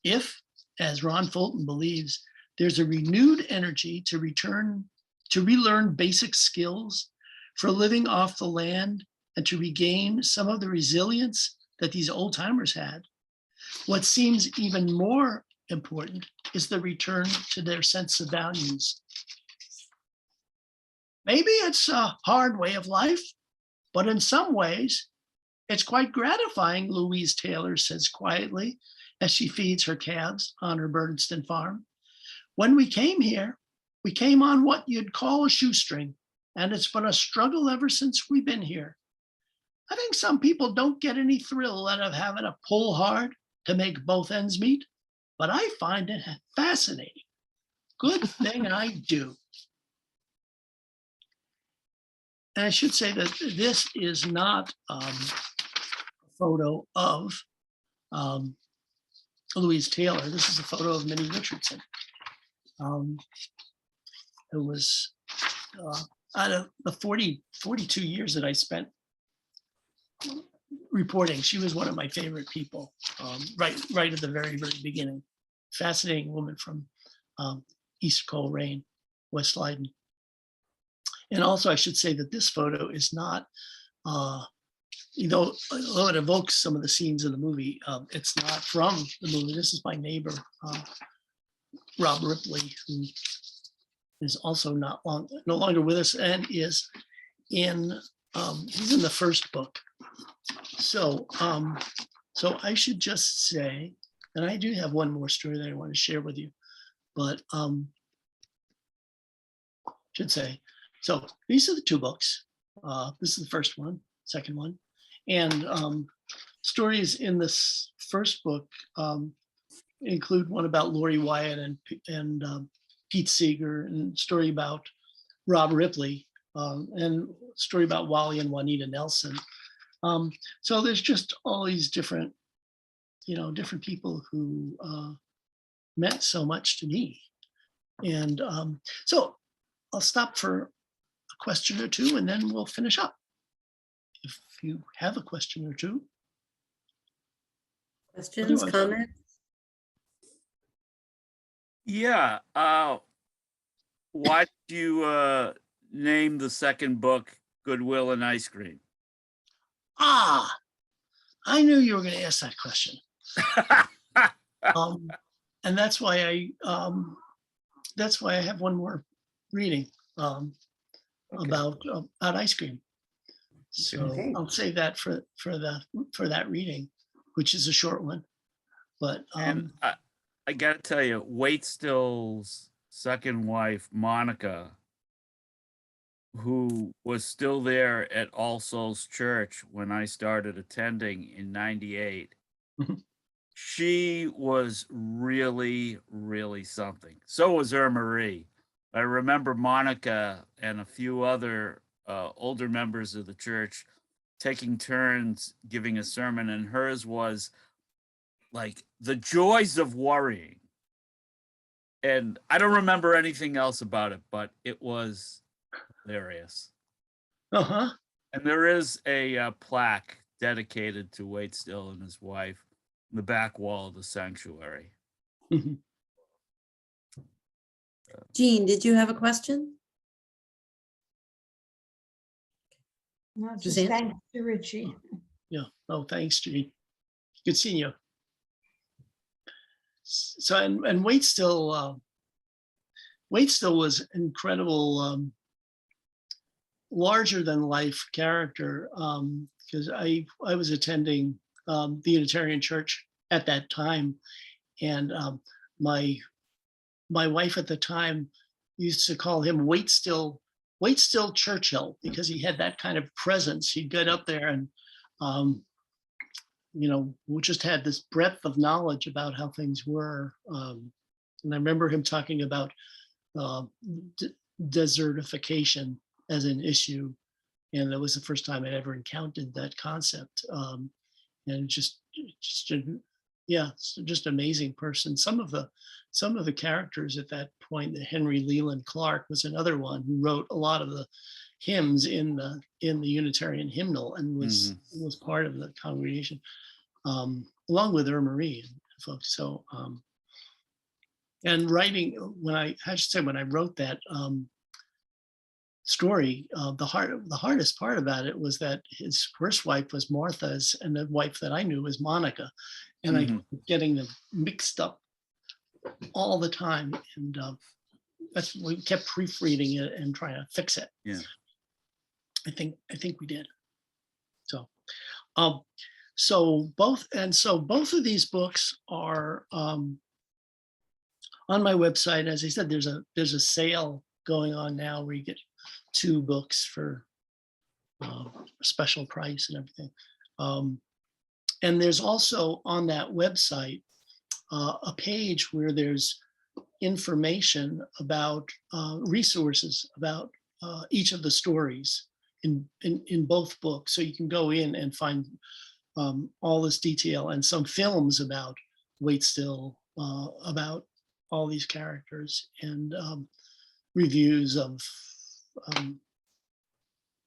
If, as Ron Fulton believes, there's a renewed energy to relearn basic skills for living off the land and to regain some of the resilience that these old timers had, what seems even more important is the return to their sense of values. Maybe it's a hard way of life, but in some ways, it's quite gratifying, Louise Taylor says quietly as she feeds her calves on her Bernston farm. When we came here, we came on what you'd call a shoestring, and it's been a struggle ever since we've been here. I think some people don't get any thrill out of having to pull hard to make both ends meet, but I find it fascinating. Good thing I do. And I should say that this is not a photo of Louise Taylor. This is a photo of Minnie Richardson, who was out of the 42 years that I spent reporting, she was one of my favorite people, right at the very, very beginning. Fascinating woman from East Coleraine, West Leiden. And also I should say that this photo is not, although it evokes some of the scenes in the movie, it's not from the movie. This is my neighbor, Rob Ripley, who is also no longer with us and is in, he's in the first book. So I should just say, and I do have one more story that I want to share with you, but should say, so these are the two books. This is the first one, second one. And stories in this first book include one about Lori Wyatt and Pete Seeger, and story about Rob Ripley, and story about Wally and Juanita Nelson. So there's just all these different, different people who meant so much to me. And so I'll stop for a question or two and then we'll finish up. If you have a question or two. Questions, comments? Yeah. Why did you name the second book Goodwill and Ice Cream? I knew you were going to ask that question. And that's why I have one more reading about ice cream. So Okay. I'll save that for that reading, which is a short one. But And I gotta tell you, Waitstill's second wife, Monica, who was still there at All Souls Church when I started attending in '98, Mhm. she was really, really something. So was Marie. I remember Monica and a few other older members of the church taking turns giving a sermon, and hers was like the joys of worrying. And I don't remember anything else about it, but it was hilarious. Uh-huh. And there is a plaque dedicated to Waitstill and his wife in the back wall of the sanctuary. Mhm. Jean, did you have a question? No, just Suzanne? thanks to Richie. Yeah. Oh, thanks, Judy. Good seeing you. So, and Waitstill was incredible, larger than life character, because I was attending the Unitarian Church at that time, and my wife at the time used to call him Waitstill Churchill, because he had that kind of presence. He'd get up there and we just had this breadth of knowledge about how things were. And I remember him talking about desertification as an issue. And that was the first time I'd ever encountered that concept. And just amazing person. Some of the characters at that point, Henry Leland Clark was another one who wrote a lot of the hymns in the Unitarian hymnal and was part of the congregation, along with Marie and folks. So and writing, when I wrote that story, the hardest part about it was that his first wife was Martha's and the wife that I knew was Monica, and I kept getting them mixed up all the time, and we kept proofreading it and trying to fix it. Yeah. I think we did. So both of these books are on my website. As I said, there's a sale going on now where you get 2 books for a special price and everything. And there's also on that website a page where there's information about resources about each of the stories in both books. So you can go in and find all this detail and some films about Waitstill, about all these characters, and reviews of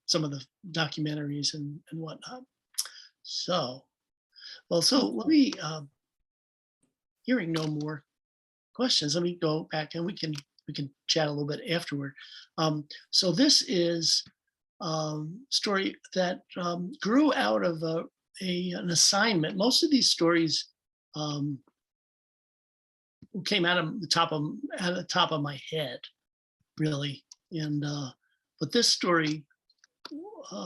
some of the documentaries and whatnot. So let me, hearing no more questions, let me go back and we can chat a little bit afterward. So this is story that grew out of an assignment. Most of these stories came out of the top of my head, really. And but this story,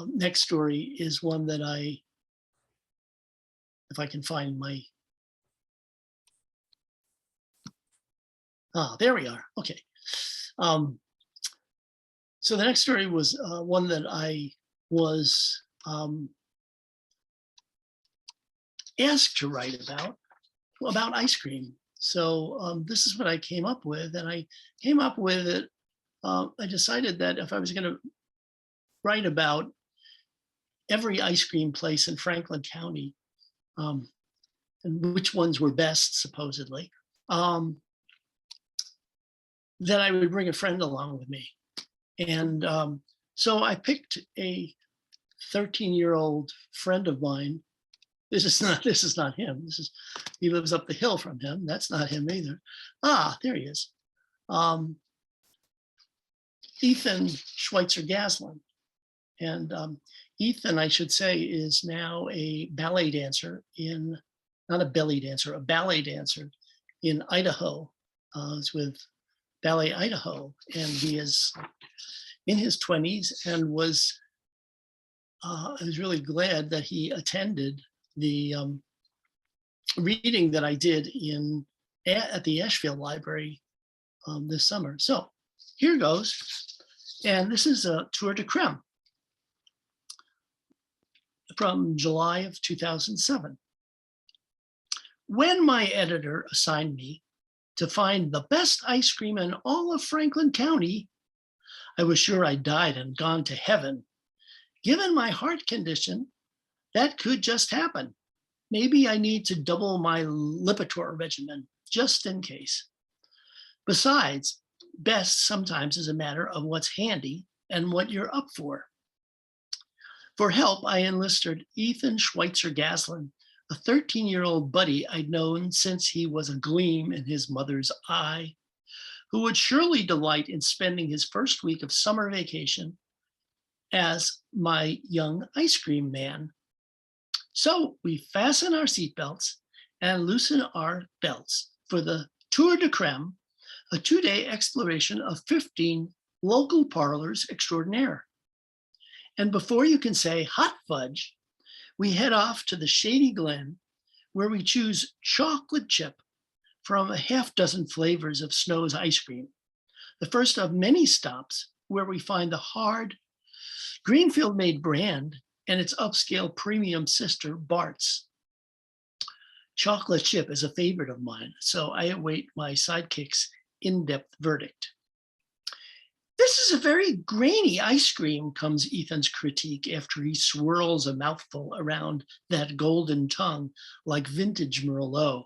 next story, is one that if I can find my, there we are. Okay. So the next story was one that I was asked to write about ice cream. So this is what I came up with, and I came up with it. I decided that if I was going to write about every ice cream place in Franklin County, and which ones were best, supposedly, then I would bring a friend along with me. And so I picked a 13-year-old friend of mine. This is not him. He lives up the hill from him. That's not him either. There he is. Ethan Schweitzer Gaslin. And Ethan, I should say, is now a ballet dancer not a belly dancer, a ballet dancer in Idaho. It's with Ballet Idaho, and he is in his 20s, and I was really glad that he attended the reading that I did in at the Ashfield Library this summer. So here goes. And this is a tour de creme from July of 2007. When my editor assigned me to find the best ice cream in all of Franklin County, I was sure I died and gone to heaven. Given my heart condition, that could just happen. Maybe I need to double my Lipitor regimen, just in case. Besides, best sometimes is a matter of what's handy and what you're up for. For help, I enlisted Ethan Schweitzer Gaslin, a 13-year-old buddy I'd known since he was a gleam in his mother's eye, who would surely delight in spending his first week of summer vacation as my young ice cream man. So we fasten our seatbelts and loosen our belts for the Tour de Creme, a 2-day exploration of 15 local parlors extraordinaire. And before you can say hot fudge, we head off to the Shady Glen, where we choose chocolate chip from a half dozen flavors of Snow's ice cream, the first of many stops where we find the hard Greenfield-made brand and its upscale premium sister, Bart's. Chocolate chip is a favorite of mine, so I await my sidekick's in-depth verdict. This is a very grainy ice cream, comes Ethan's critique after he swirls a mouthful around that golden tongue like vintage Merlot.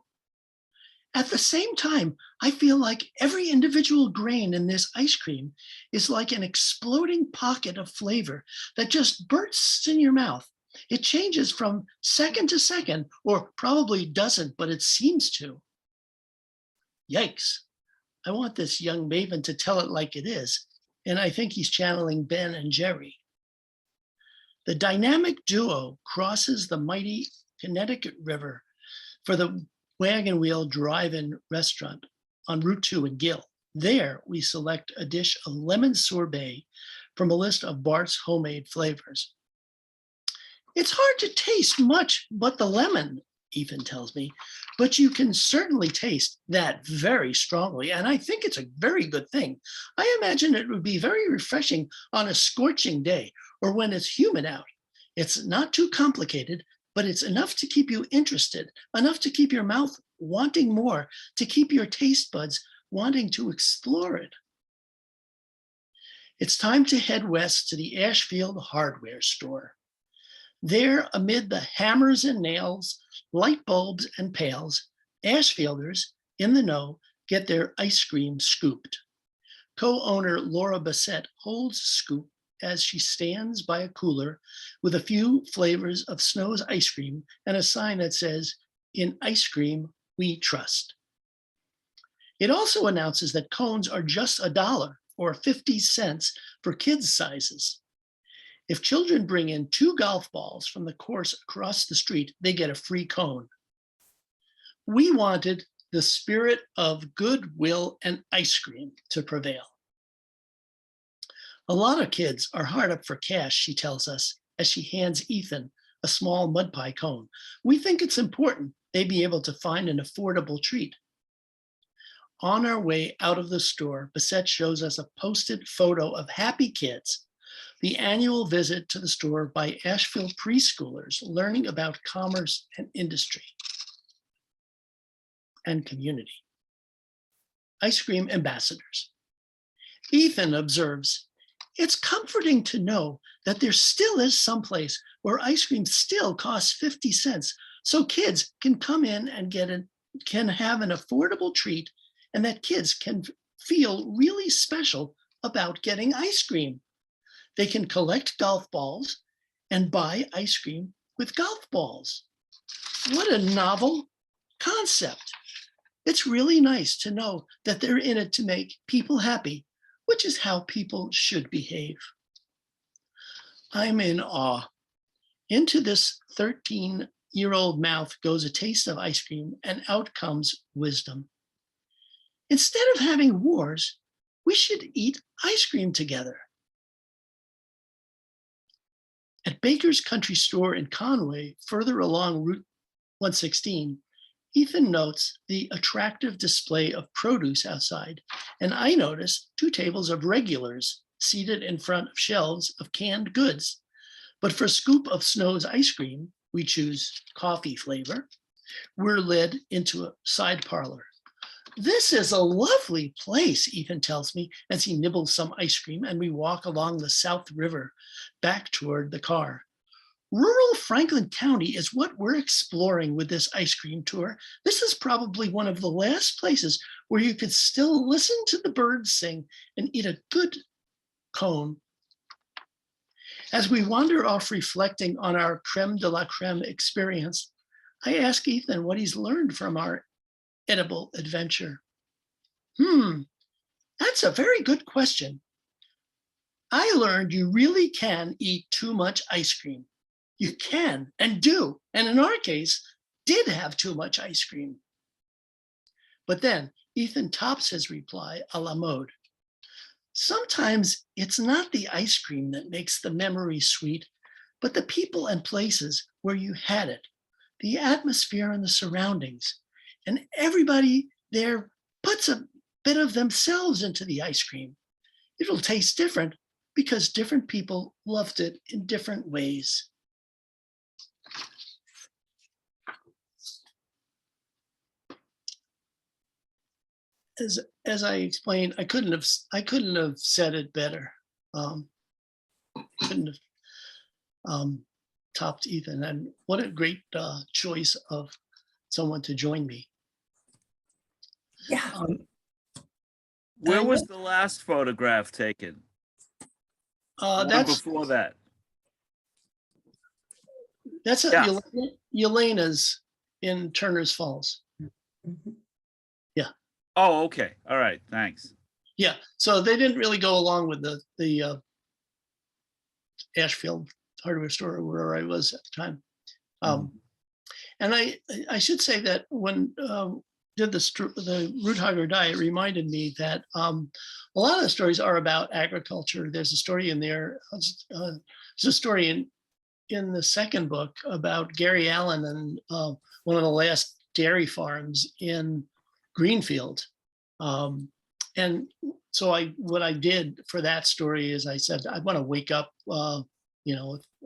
At the same time, I feel like every individual grain in this ice cream is like an exploding pocket of flavor that just bursts in your mouth. It changes from second to second, or probably doesn't, but it seems to. Yikes. I want this young maven to tell it like it is, and I think he's channeling Ben and Jerry. The dynamic duo crosses the mighty Connecticut River for the Wagon Wheel Drive-In restaurant on Route 2 in Gill. There, we select a dish of lemon sorbet from a list of Bart's homemade flavors. It's hard to taste much but the lemon, Ethan tells me, but you can certainly taste that very strongly, and I think it's a very good thing. I imagine it would be very refreshing on a scorching day or when it's humid out. It's not too complicated, but it's enough to keep you interested, enough to keep your mouth wanting more, to keep your taste buds wanting to explore it. It's time to head west to the Ashfield hardware store. There, amid the hammers and nails, light bulbs and pails, Ashfielders in the know get their ice cream scooped. Co-owner Laura Bassett holds a scoop as she stands by a cooler with a few flavors of Snow's ice cream and a sign that says, "In ice cream, we trust." It also announces that cones are just $1 or 50 cents for kids' sizes. If children bring in 2 golf balls from the course across the street, they get a free cone. We wanted the spirit of goodwill and ice cream to prevail. A lot of kids are hard up for cash, she tells us, as she hands Ethan a small mud pie cone. We think it's important they be able to find an affordable treat. On our way out of the store, Bassett shows us a posted photo of Happy Kids, the annual visit to the store by Ashfield preschoolers learning about commerce and industry and community. Ice cream ambassadors. Ethan observes, it's comforting to know that there still is some place where ice cream still costs 50 cents, so kids can come in and can have an affordable treat, and that kids can feel really special about getting ice cream. They can collect golf balls and buy ice cream with golf balls. What a novel concept. It's really nice to know that they're in it to make people happy, which is how people should behave. I'm in awe. Into this 13-year-old mouth goes a taste of ice cream, and out comes wisdom. Instead of having wars, we should eat ice cream together. At Baker's Country Store in Conway, further along Route 116, Ethan notes the attractive display of produce outside, and I notice 2 tables of regulars seated in front of shelves of canned goods. But for a scoop of Snow's ice cream, we choose coffee flavor. We're led into a side parlor. This is a lovely place, Ethan tells me as he nibbles some ice cream and we walk along the South River back toward the car. Rural Franklin County is what we're exploring with this ice cream tour. This is probably one of the last places where you could still listen to the birds sing and eat a good cone. As we wander off reflecting on our creme de la creme experience, I ask Ethan what he's learned from our edible adventure. That's a very good question. I learned you really can eat too much ice cream. You can and do, and in our case, did have too much ice cream. But then Ethan tops his reply a la mode. Sometimes it's not the ice cream that makes the memory sweet, but the people and places where you had it, the atmosphere and the surroundings. And everybody there puts a bit of themselves into the ice cream. It'll taste different because different people loved it in different ways. As I explained, I couldn't have said it better. Couldn't have topped Ethan, and what a great choice of someone to join me. Yeah. Where was the last photograph taken? That's before that. That's Yeah. Yelena's in Turner's Falls. Mhm. Oh, okay. All right. Thanks. Yeah, so they didn't really go along with the Ashfield hardware store or where I was at the time. And I should say that when did the Root Hogger Die, it reminded me that a lot of the stories are about agriculture. There's a story in there. There's a story in the second book about Gary Allen and one of the last dairy farms in Greenfield. And so what I did for that story is I said, I want to wake up,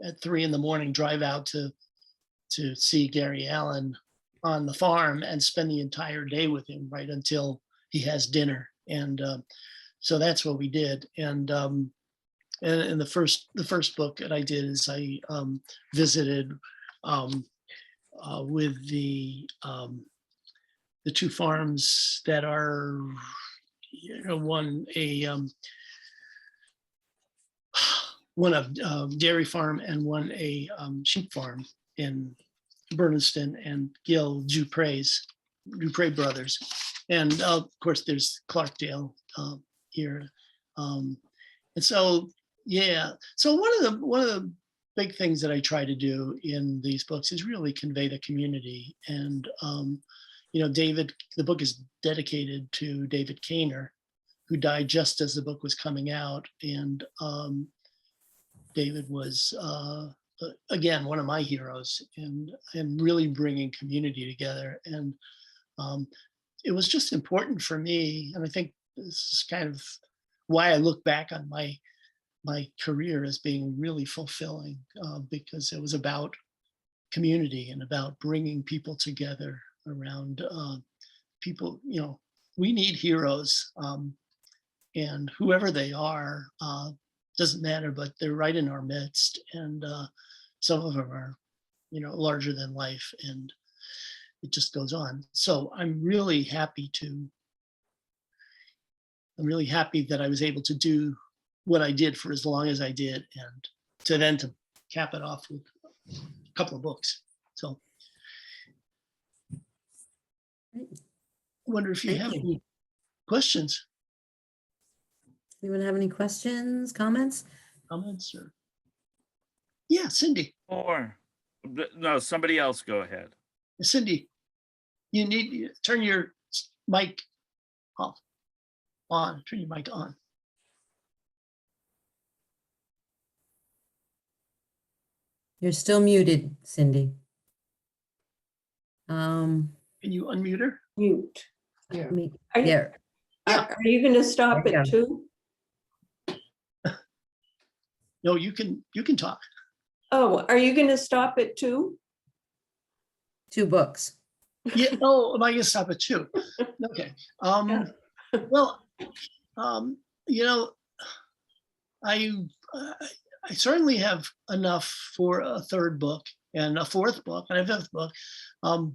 at 3 a.m, drive out to see Gary Allen on the farm and spend the entire day with him right until he has dinner. And so that's what we did. And in the first book that I did is I visited with the 2 farms that are, one a dairy farm and one a sheep farm in Berniston and Gil Dupre brothers. And of course there's Clarkdale here. And so, yeah. So one of the big things that I try to do in these books is really convey the community. And David, the book is dedicated to David Kaner, who died just as the book was coming out. And David was, again, one of my heroes and really bringing community together. And it was just important for me. And I think this is kind of why I look back on my career as being really fulfilling, because it was about community and about bringing people together around people. We need heroes, and whoever they are, doesn't matter, but they're right in our midst. And some of them are, larger than life, and it just goes on. So I'm really happy that I was able to do what I did for as long as I did, and to cap it off with a couple of books. So I wonder if you Thank have you. any questions, Anyone have any questions, comments? comments, or yeah, Cindy. Or no, somebody else go ahead. Cindy, you need to turn your mic off. Turn your mic on. You're still muted, Cindy. Can you unmute her? Mute. Yeah. Me- Are you- There, Are you going to stop There you at 2? No, you can talk. Oh, are you going to stop at 2? 2 books. Yeah. Oh, I guess stop at 2. Okay. Well, you know, I certainly have enough for a 3rd book and a 4th book and a 5th book.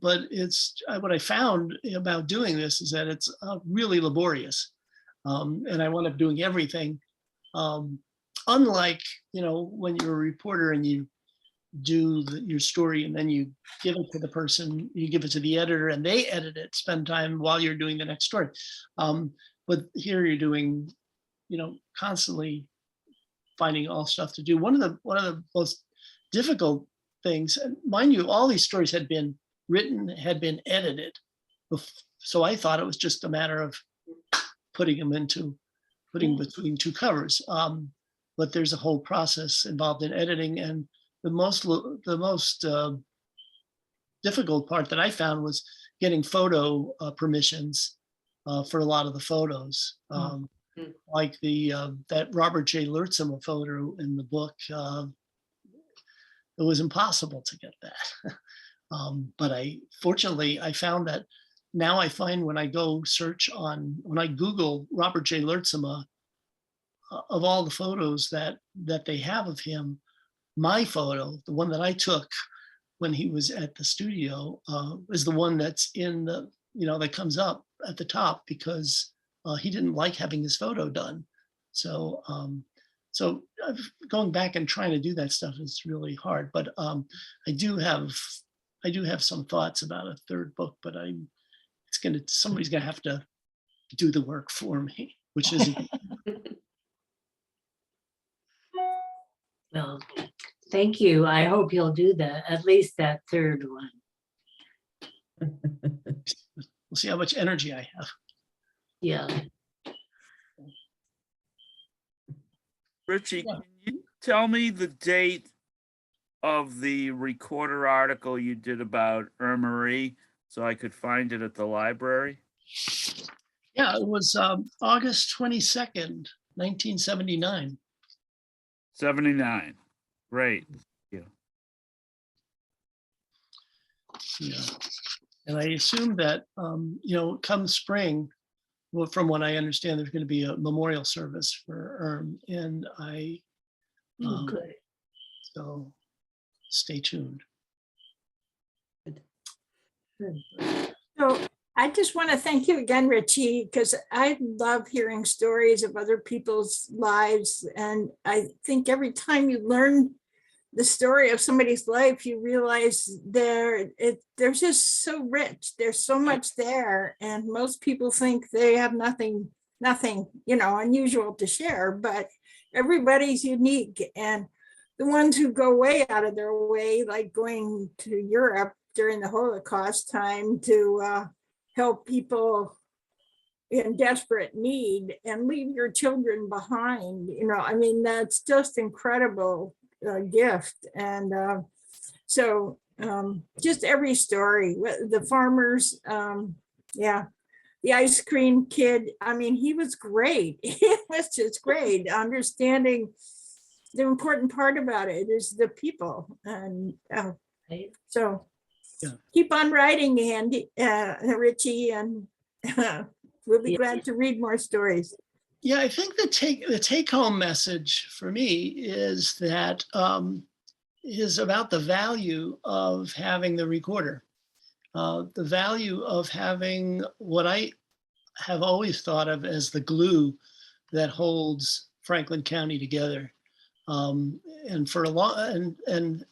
But it's what I found about doing this is that it's really laborious. And I wound up doing everything. Unlike, when you're a reporter and you do your story and then you give it to the person, you give it to the editor and they edit it, spend time while you're doing the next story. But here you're doing, constantly finding all stuff to do. One of the most difficult things, and mind you, all these stories had been written, had been edited. So I thought it was just a matter of putting between 2 covers. But there's a whole process involved in editing, and the most difficult part that I found was getting photo permissions for a lot of the photos. Like that Robert J. Lurtzema photo in the book, it was impossible to get that. But fortunately I found that now I find when I when I Google Robert J. Lurtzema, of all the photos that they have of him, my photo, the one that I took when he was at the studio, is the one that's in the, that comes up at the top because he didn't like having his photo done. So, going back and trying to do that stuff is really hard. But I do have some thoughts about a 3rd book, but somebody's gonna have to do the work for me, which is. Well, thank you. I hope you'll do that, at least that 3rd one. We'll see how much energy I have. Yeah. Richie, Yeah. can you tell me the date of the Recorder article you did about Irma Marie so I could find it at the library? Yeah, it was August 22nd, 1979. 79. Great. Yeah. And I assume that, come spring, well, from what I understand, there's going to be a memorial service for and Good. so stay tuned. So I just want to thank you again, Richie, because I love hearing stories of other people's lives. And I think every time you learn the story of somebody's life, you realize they're just so rich. There's so much there. And most people think they have nothing, unusual to share, but everybody's unique. And the ones who go way out of their way, like going to Europe during the Holocaust time to help people in desperate need and leave your children behind, that's just incredible gift. And so just every story, the farmers, the ice cream kid, he was great. He was just great. Understanding the important part about it is the people. And so keep on writing, Andy, Richie, and we'll be glad to read more stories. Yeah, I think the take home message for me is that is about the value of having the recorder, the value of having what I have always thought of as the glue that holds Franklin County together, and for a long and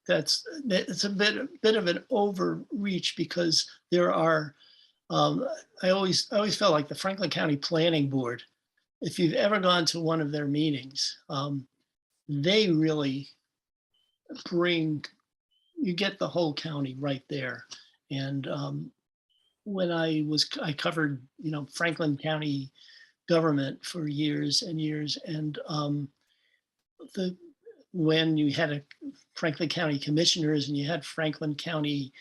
it's a bit of an overreach because there are. I always felt like the Franklin County Planning Board, if you've ever gone to one of their meetings, they really you get the whole county right there. And when I covered, Franklin County government for years and years. And when you had a Franklin County commissioners and you had Franklin County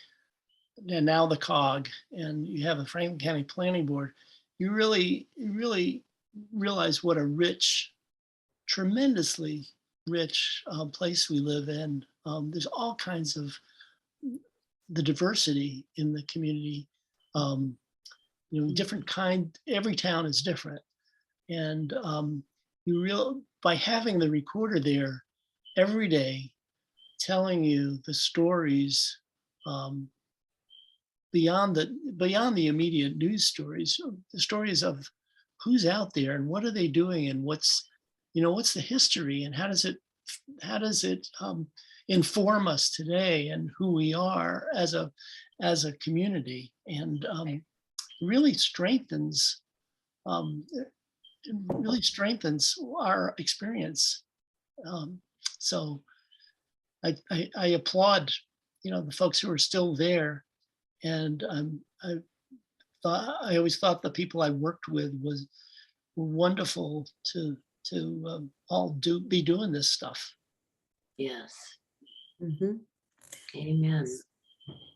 and now the COG, and you have a Franklin County Planning Board, you really realize what a rich, tremendously rich place we live in. There's all kinds of the diversity in the community. Different kind. Every town is different, and by having the recorder there every day, telling you the stories beyond the immediate news stories, the stories of who's out there and what are they doing and what's the history and how does it inform us today and who we are as a community, and really strengthens our experience. So I applaud the folks who are still there, and I always thought the people I worked with were wonderful to all be doing this stuff. Yes. Mhm. Amen.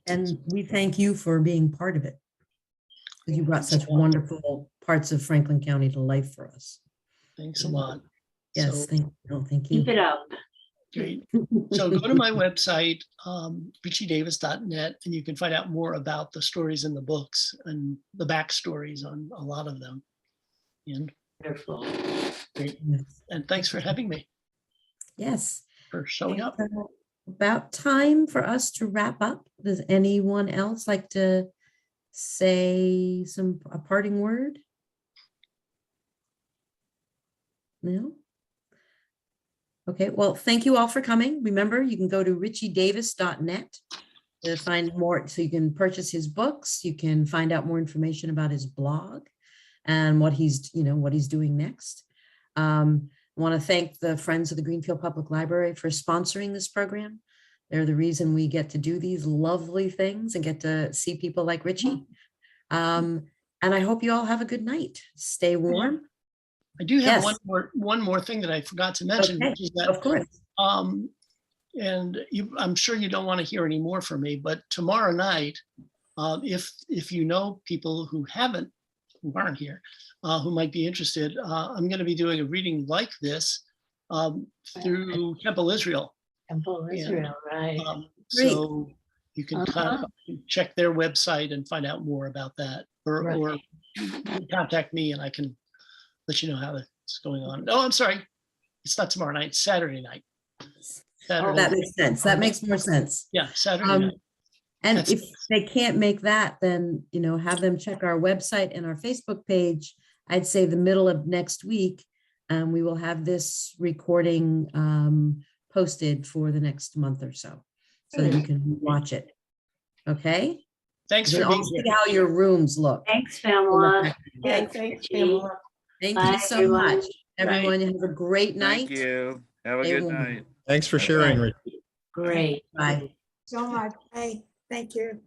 And we thank you for being part of it. Because you brought such wonderful parts of Franklin County to life for us. Thanks a lot. Yes, So, thank you. Keep it up. great. So go to my website, richiedavis.net, and you can find out more about the stories in the books and the backstories on a lot of them. And Wonderful. great. Yes. And thanks for having me, Yes. for showing up. About time for us to wrap up. Does anyone else like to say a parting word? No? Okay, well, thank you all for coming. Remember, you can go to richiedavis.net to find more, so you can purchase his books, you can find out more information about his blog and what he's doing next. I want to thank the Friends of the Greenfield Public Library for sponsoring this program. They're the reason we get to do these lovely things and get to see people like Richie. And I hope you all have a good night. Stay warm. I do have Yes. one more thing that I forgot to mention, Okay, which is that, of course. and I'm sure you don't want to hear any more from me, but tomorrow night, if you know people who aren't here, who might be interested, I'm going to be doing a reading like this through Temple Israel. Temple Israel, right. So you can kind of check their website and find out more about that, or contact me and I can let you know how it's going on. Oh, I'm sorry. It's not tomorrow night, it's Saturday night. Saturday. That makes sense. That makes more sense. Yeah, Saturday night. And That's- if they can't make that, then, have them check our website and our Facebook page. I'd say the middle of next week, we will have this recording posted for the next month or so that you can watch it. Okay? Thanks for Then being I'll see here. how your rooms look. Thanks, Pamela. Yeah, thanks, Pamela. Thank Bye, you so everyone. much. Everyone, have a great night. Thank you. Have a Stay good warm. night. Thanks for sharing, Rich. Great. Bye. So much. Hey, thank you.